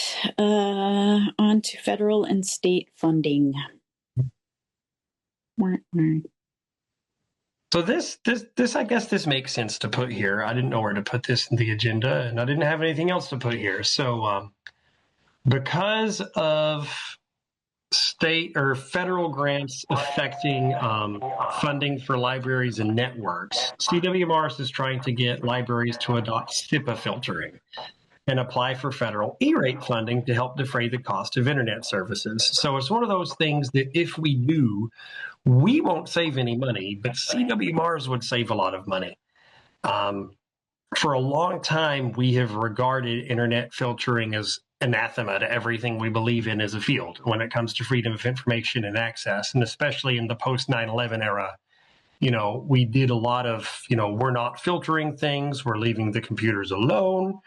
On to federal and state funding. So this, I guess this makes sense to put here. I didn't know where to put this in the agenda, and I didn't have anything else to put here. So because of state or federal grants affecting funding for libraries and networks. CWMRS is trying to get libraries to adopt SIPA filtering and apply for federal E-rate funding to help defray the cost of internet services. So it's one of those things that if we do, we won't save any money, but CWMRS would save a lot of money. For a long time, we have regarded internet filtering as anathema to everything we believe in as a field when it comes to freedom of information and access. And especially in the post 9/11 era, we did a lot of, we're not filtering things, we're leaving the computers alone.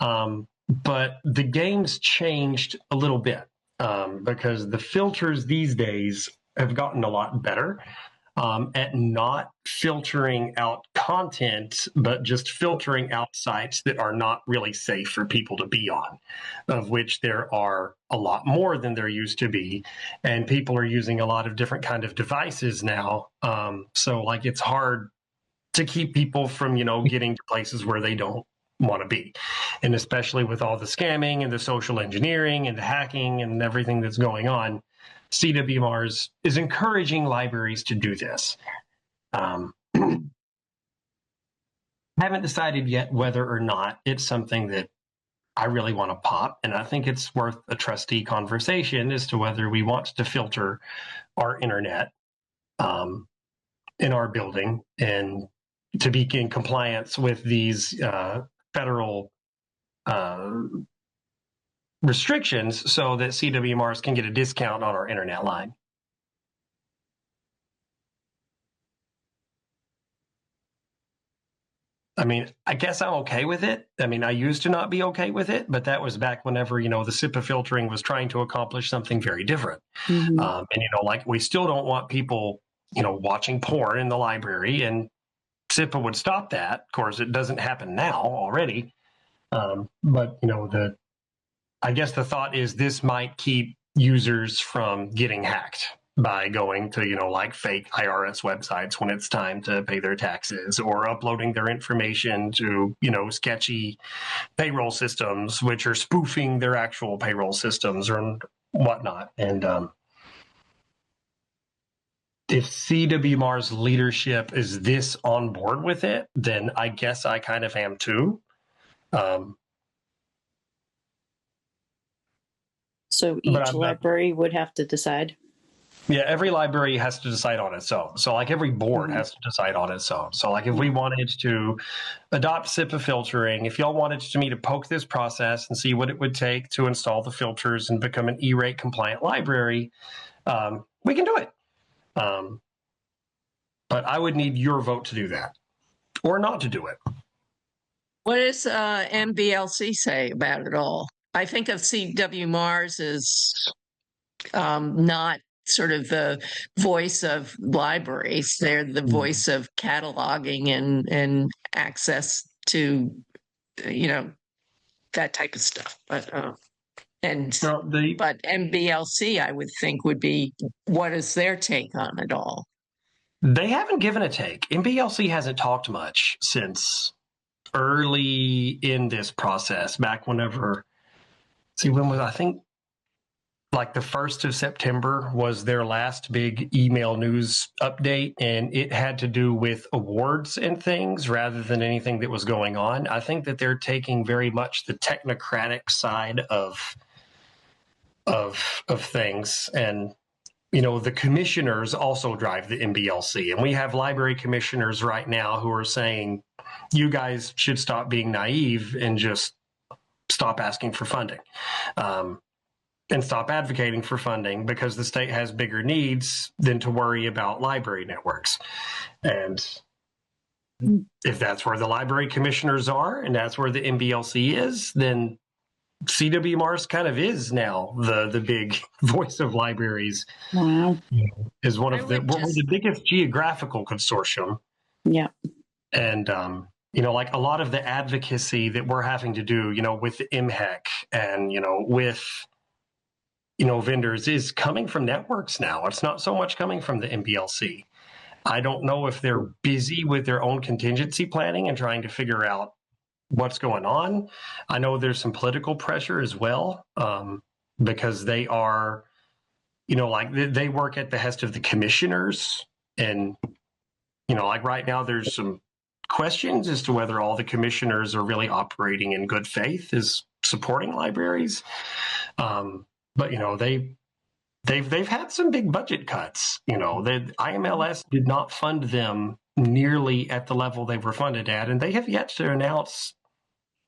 But the game's changed a little bit because the filters these days have gotten a lot better at not filtering out content, but just filtering out sites that are not really safe for people to be on, of which there are a lot more than there used to be. And people are using a lot of different kind of devices now. So like it's hard to keep people from, getting to places where they don't want to be. And especially with all the scamming and the social engineering and the hacking and everything that's going on, CWMRS is encouraging libraries to do this. Haven't decided yet whether or not it's something that I really want to pop, and I think it's worth a trustee conversation as to whether we want to filter our internet in our building and to be in compliance with these federal restrictions so that CWMRS can get a discount on our internet line. I mean, I guess I'm okay with it. I mean, I used to not be okay with it, but that was back whenever, the SIPA filtering was trying to accomplish something very different. Mhm. And, we still don't want people, watching porn in the library, and SIPA would stop that. Of course, it doesn't happen now already. But, I guess the thought is this might keep users from getting hacked by going to, fake IRS websites when it's time to pay their taxes, or uploading their information to, sketchy payroll systems, which are spoofing their actual payroll systems or whatnot. And if CWMR's leadership is this on board with it, then I guess I kind of am too. So each library would have to decide? Yeah, every library has to decide on its own. So like every board has to decide on its own. So like if we wanted to adopt SIPA filtering, if y'all wanted me to poke this process and see what it would take to install the filters and become an E-rate compliant library, we can do it. But I would need your vote to do that or not to do it. What does MBLC say about it all? I think of CWMRS as not sort of the voice of libraries. They're the voice of cataloging and access to, that type of stuff. But but MBLC, I would think, would be, what is their take on it all? They haven't given a take. MBLC hasn't talked much since early in this process, back whenever, when was, I think, like the 1st of September was their last big email news update, and it had to do with awards and things rather than anything that was going on. I think that they're taking very much the technocratic side of things, and the commissioners also drive the MBLC, and we have library commissioners right now who are saying, you guys should stop being naive and just stop asking for funding. And stop advocating for funding because the state has bigger needs than to worry about library networks. And if that's where the library commissioners are and that's where the MBLC is, then CWMRS kind of is now the big voice of libraries. Wow. Is one of we're the biggest geographical consortium. Yeah. And, like a lot of the advocacy that we're having to do, with the MHEC and, with vendors is coming from networks now. It's not so much coming from the MBLC. I don't know if they're busy with their own contingency planning and trying to figure out what's going on. I know there's some political pressure as well, because they are like they work at the behest of the commissioners. And, like right now, there's some questions as to whether all the commissioners are really operating in good faith as supporting libraries. But, they've had some big budget cuts. The IMLS did not fund them nearly at the level they were funded at, and they have yet to announce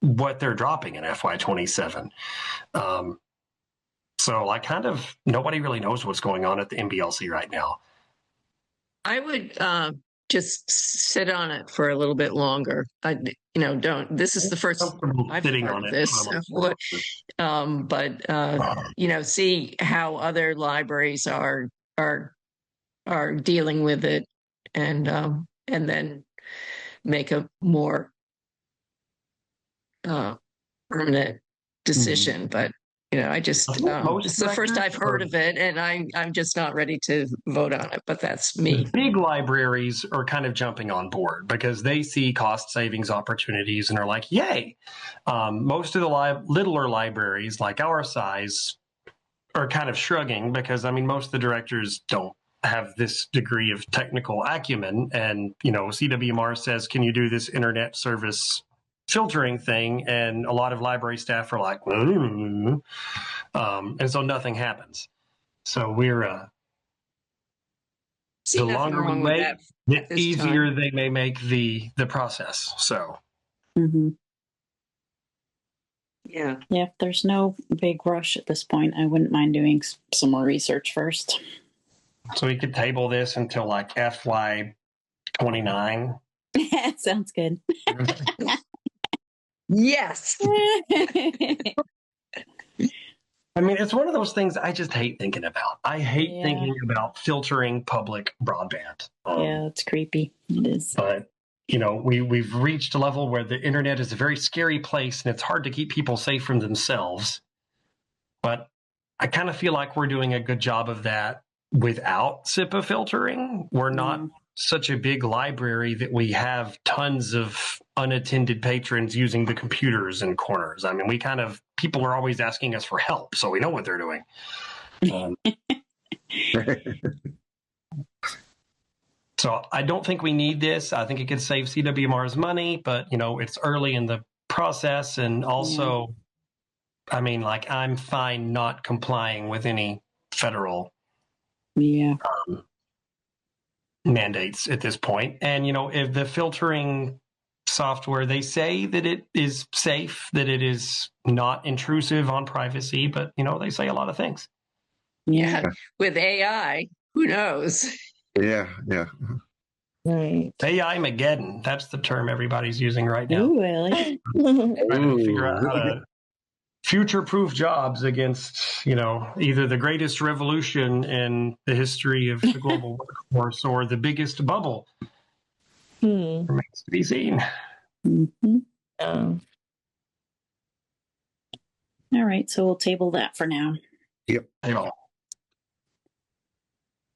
what they're dropping in FY27. So nobody really knows what's going on at the MBLC right now. I would just sit on it for a little bit longer. This is the first I've sitting heard on of it. this. See how other libraries are dealing with it, and then make a more permanent decision. But it's the first I've heard of it, and I'm just not ready to vote on it. But that's me. Big libraries are kind of jumping on board because they see cost savings opportunities and are like, "Yay!" Most of the littler libraries, like our size, are kind of shrugging because most of the directors don't have this degree of technical acumen, and CWMR says, "Can you do this internet service filtering thing?" And a lot of library staff are like, and so nothing happens. So we're the longer we wait, the easier they may make the process. So yeah, if there's no big rush at this point, I wouldn't mind doing some more research first. So we could table this until like FY29. Sounds good. Yes. It's one of those things I just hate thinking about. I hate thinking about filtering public broadband. Yeah, it's creepy. It is. But, we've reached a level where the internet is a very scary place and it's hard to keep people safe from themselves. But I kind of feel like we're doing a good job of that without SIPA filtering. We're not such a big library that we have tons of unattended patrons using the computers in corners. People are always asking us for help, so we know what they're doing. So I don't think we need this. I think it could save CWMR's money, but it's early in the process, and also, I'm fine not complying with any federal mandates at this point. And if the filtering software, they say that it is safe, that it is not intrusive on privacy, but they say a lot of things. Yeah, with AI, who knows? Yeah. Right. AI Mageddon, that's the term everybody's using right now. Ooh, I like Trying to figure out how to future-proof jobs against, either the greatest revolution in the history of the global workforce or the biggest bubble. Remains to be seen. All right, so we'll table that for now. Yep. All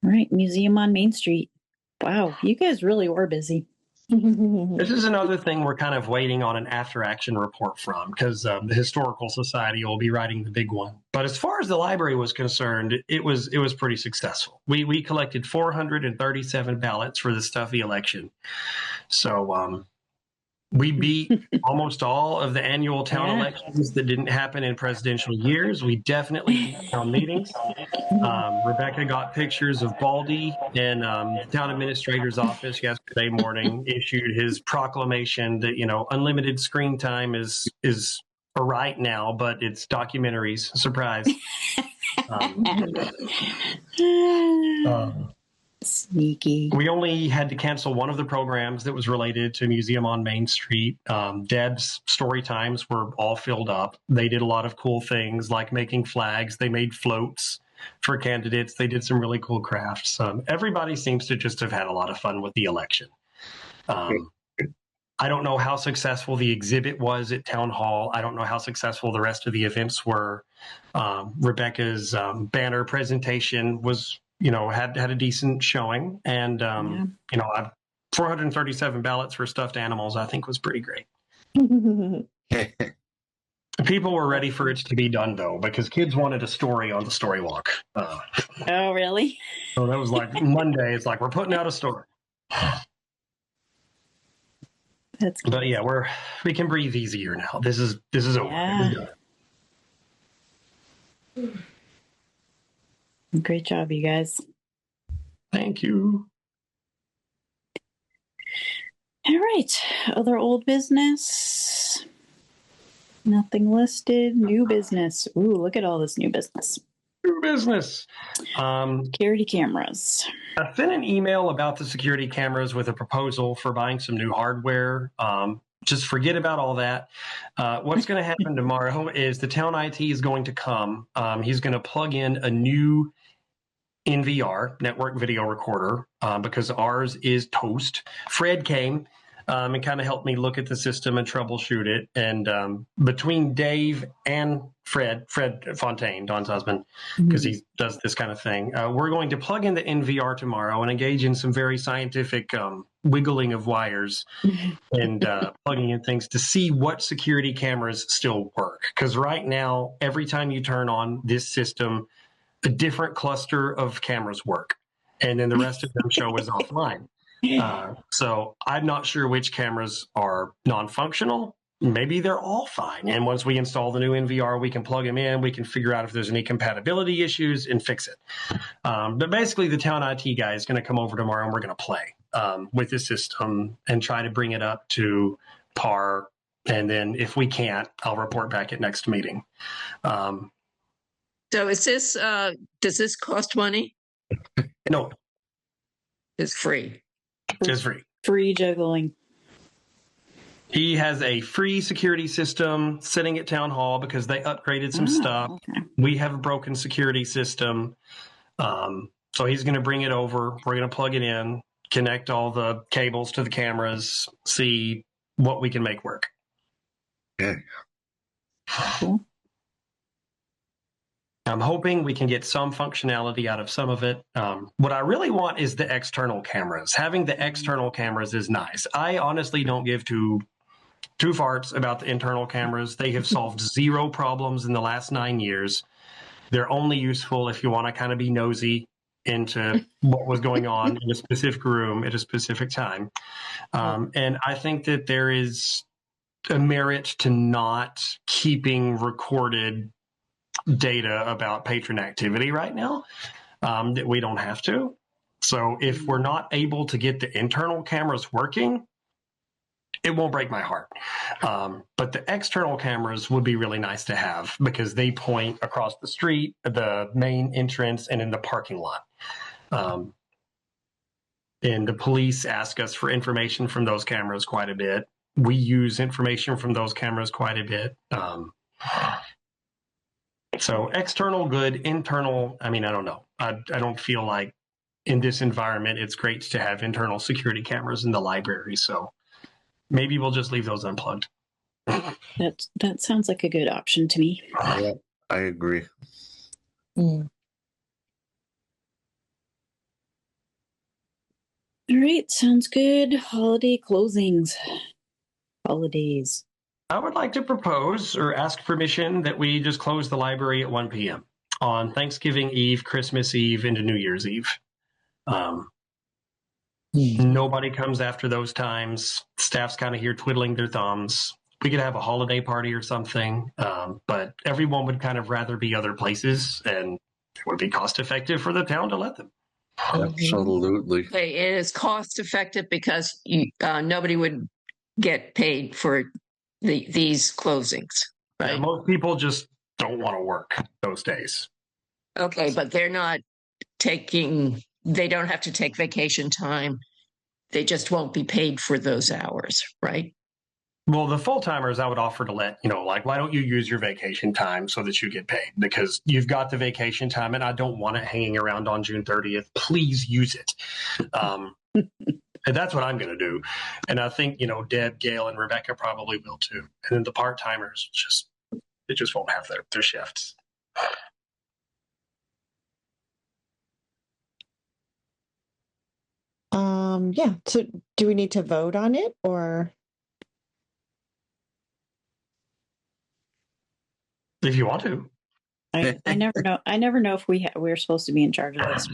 right, Museum on Main Street. Wow, you guys really were busy. This is another thing we're kind of waiting on an after-action report from, because the Historical Society will be writing the big one. But as far as the library was concerned, it was pretty successful. We collected 437 ballots for the stuffy election. So we beat almost all of the annual town elections that didn't happen in presidential years. We definitely beat town meetings. Rebecca got pictures of Baldy in the town administrator's office yesterday morning, issued his proclamation that, unlimited screen time is a right now, but it's documentaries. Surprise. Sneaky. We only had to cancel one of the programs that was related to Museum on Main Street. Deb's story times were all filled up. They did a lot of cool things like making flags. They made floats for candidates. They did some really cool crafts. Everybody seems to just have had a lot of fun with the election. I don't know how successful the exhibit was at Town Hall. I don't know how successful the rest of the events were. Rebecca's banner presentation was, had a decent showing. And, 437 ballots for stuffed animals, I think was pretty great. People were ready for it to be done, though, because kids wanted a story on the story walk. Oh, really? So that was like Monday. It's like, we're putting out a story. That's good. But yeah, we can breathe easier now. This is over. Yeah. Great job, you guys. Thank you. All right. Other old business? Nothing listed. New business. Ooh, look at all this new business. New business. Security cameras. I sent an email about the security cameras with a proposal for buying some new hardware. Just forget about all that. What's going to happen tomorrow is the town IT is going to come. He's going to plug in a new NVR, network video recorder, because ours is toast. Fred came and kind of helped me look at the system and troubleshoot it. And between Dave and Fred Fontaine, Don's husband, because he does this kind of thing, we're going to plug in the NVR tomorrow and engage in some very scientific wiggling of wires and plugging in things to see what security cameras still work. Because right now, every time you turn on this system, a different cluster of cameras work, and then the rest of them show as offline. So I'm not sure which cameras are non-functional. Maybe they're all fine. And once we install the new NVR, we can plug them in. We can figure out if there's any compatibility issues and fix it. But basically, the town IT guy is going to come over tomorrow, and we're going to play with the system and try to bring it up to par. And then if we can't, I'll report back at next meeting. So is this, does this cost money? No, It's free. it's free. Free juggling. He has a free security system sitting at town hall because they upgraded some stuff. Okay. We have a broken security system. So he's going to bring it over. We're going to plug it in, connect all the cables to the cameras, see what we can make work. Okay. Cool. I'm hoping we can get some functionality out of some of it. What I really want is the external cameras. Having the external cameras is nice. I honestly don't give two farts about the internal cameras. They have solved zero problems in the last 9 years. They're only useful if you want to kind of be nosy into what was going on in a specific room at a specific time. And I think that there is a merit to not keeping recorded data about patron activity right now, that we don't have to. So if we're not able to get the internal cameras working, it won't break my heart. But the external cameras would be really nice to have because they point across the street, the main entrance, and in the parking lot. And the police ask us for information from those cameras quite a bit. We use information from those cameras quite a bit. So external good, internal, I mean, I don't know. I don't feel like in this environment, it's great to have internal security cameras in the library. So maybe we'll just leave those unplugged. That sounds like a good option to me. Yeah, I agree. All right, sounds good. Holiday closings. Holidays. I would like to propose or ask permission that we just close the library at 1 p.m. on Thanksgiving Eve, Christmas Eve, into New Year's Eve. Nobody comes after those times. Staff's kind of here twiddling their thumbs. We could have a holiday party or something, but everyone would kind of rather be other places, and it would be cost effective for the town to let them. Absolutely. Okay, it is cost effective because nobody would get paid for these closings, right? Yeah, most people just don't want to work those days. Okay, but they're not they don't have to take vacation time. They just won't be paid for those hours, right? Well, the full-timers I would offer to let, like, why don't you use your vacation time so that you get paid? Because you've got the vacation time and I don't want it hanging around on June 30th. Please use it. And that's what I'm going to do. And I think, Deb, Gail, and Rebecca probably will too. And then the part-timers just won't have their shifts. Yeah. So do we need to vote on it or? If you want to. I never know. I never know if we're supposed to be in charge of this.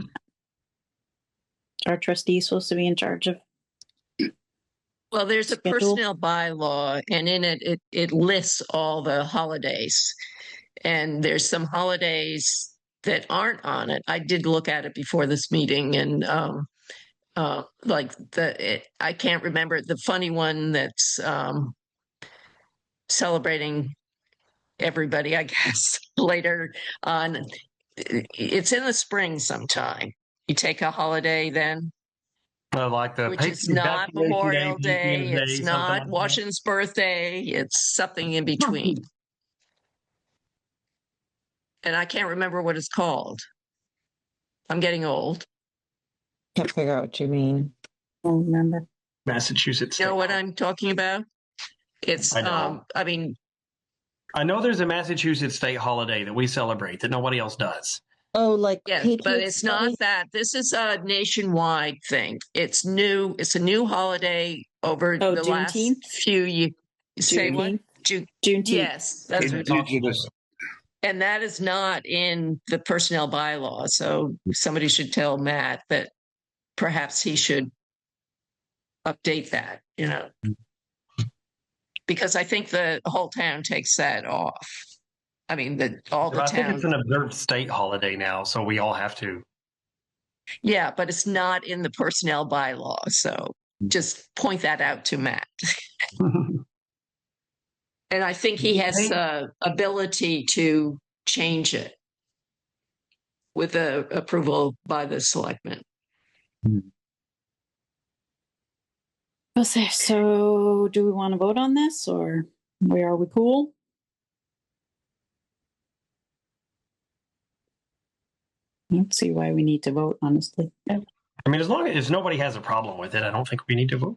Our trustees supposed to be in charge of. Well, there's a Schedule. personnel bylaw, and in it lists all the holidays. And there's some holidays that aren't on it. I did look at it before this meeting, and like I can't remember the funny one that's celebrating everybody, I guess, later on. It's in the spring sometime. You take a holiday then, Like the which is Patriots not Evacuation Day, Memorial Day. Veterans Day, It's something not like that. Washington's birthday. It's something in between. And I can't remember what it's called. I'm getting old. Can't figure out what you mean. I don't remember. Massachusetts. You know State. what I'm talking about? It's I know. I mean, I know there's a Massachusetts state holiday that we celebrate that nobody else does. Oh, like yes, but Patriots it's not Day? that. This is a nationwide thing. It's new. It's a new holiday over the last Juneteenth? few years. Say what? Juneteenth. Yes, that's what. Indigenous. And that is not in the personnel bylaw. So somebody should tell Matt that perhaps he should update that, because I think the whole town takes that off. I mean, all the I think town. it's an observed state holiday now, so we all have to. Yeah, but it's not in the personnel bylaw. So just point that out to Matt. And I think he has ability to change it with the approval by the selectmen. So do we want to vote on this, or are we cool? I don't see why we need to vote, honestly. I mean, as long as nobody has a problem with it, I don't think we need to vote.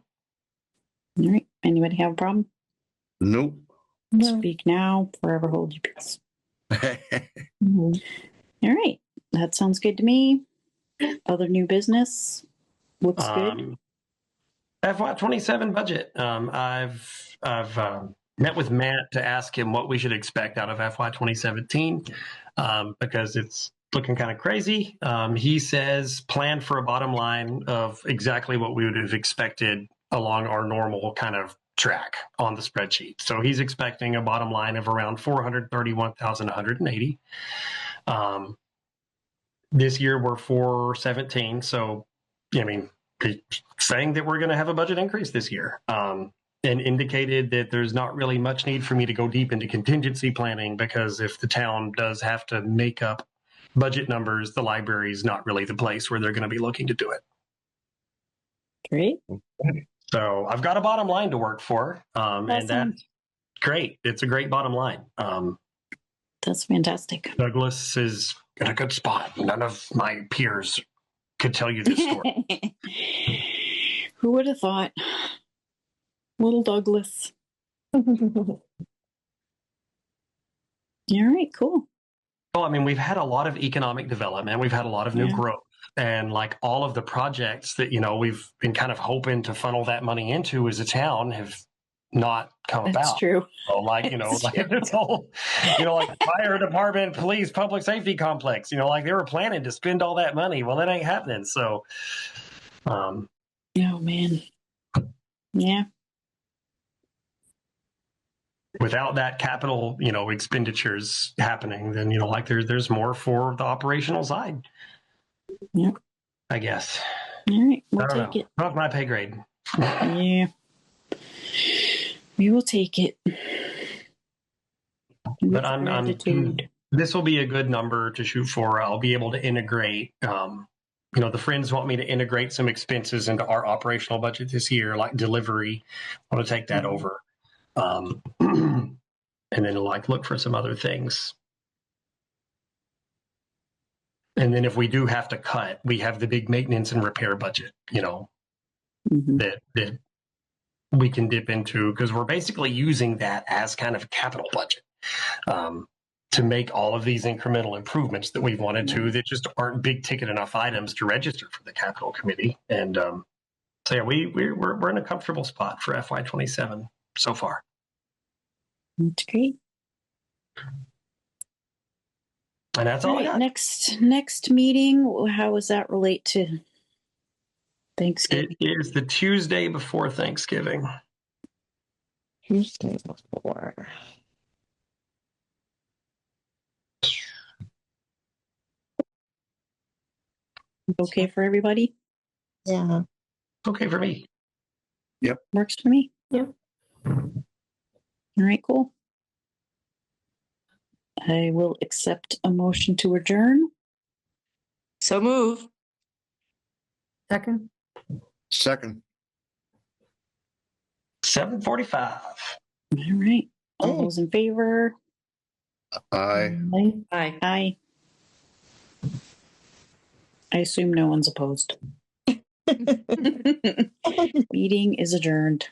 All right. Anybody have a problem? Nope. No. Speak now, forever hold your peace. All right. That sounds good to me. Other new business looks good. FY27 budget. I've met with Matt to ask him what we should expect out of FY2017 because it's looking kind of crazy. He says plan for a bottom line of exactly what we would have expected along our normal kind of track on the spreadsheet. So he's expecting a bottom line of around 431,180. This year we're 417. So, I mean, saying that we're going to have a budget increase this year, and indicated that there's not really much need for me to go deep into contingency planning because if the town does have to make up budget numbers, the library is not really the place where they're going to be looking to do it. Great. So I've got a bottom line to work for, Awesome. and that's great. It's a great bottom line. That's fantastic. Douglas is in a good spot. None of my peers could tell you this story. Who would have thought? Little Douglas. All right, cool. Well, I mean, we've had a lot of economic development. We've had a lot of new growth. And like all of the projects that, we've been kind of hoping to funnel that money into as a town have not come about. That's true. So like, like this whole, like fire department, police, public safety complex, like they were planning to spend all that money. Well, that ain't happening. So, oh man. Yeah. Without that capital, expenditures happening, then, like there's more for the operational side. Yep. I guess. All right. We'll I don't take know. it. Not my pay grade. Yeah. We will take it. But this will be a good number to shoot for. I'll be able to integrate, the friends want me to integrate some expenses into our operational budget this year, like delivery. I want to take that over. And then look for some other things. And then if we do have to cut, we have the big maintenance and repair budget, that we can dip into because we're basically using that as kind of a capital budget to make all of these incremental improvements that we've wanted to that just aren't big ticket enough items to register for the capital committee. And so yeah, we're in a comfortable spot for FY27 so far. That's great. And that's all I Right, got. next meeting, how does that relate to Thanksgiving? It is the Tuesday before Thanksgiving. Tuesday before. Okay for everybody? Yeah. Okay for me. Works for me? Yep. All right, cool. I will accept a motion to adjourn. So move. Second. Second. 7:45. All right. All Hey. those in favor? Aye. Bye. Aye. I assume no one's opposed. Meeting is adjourned.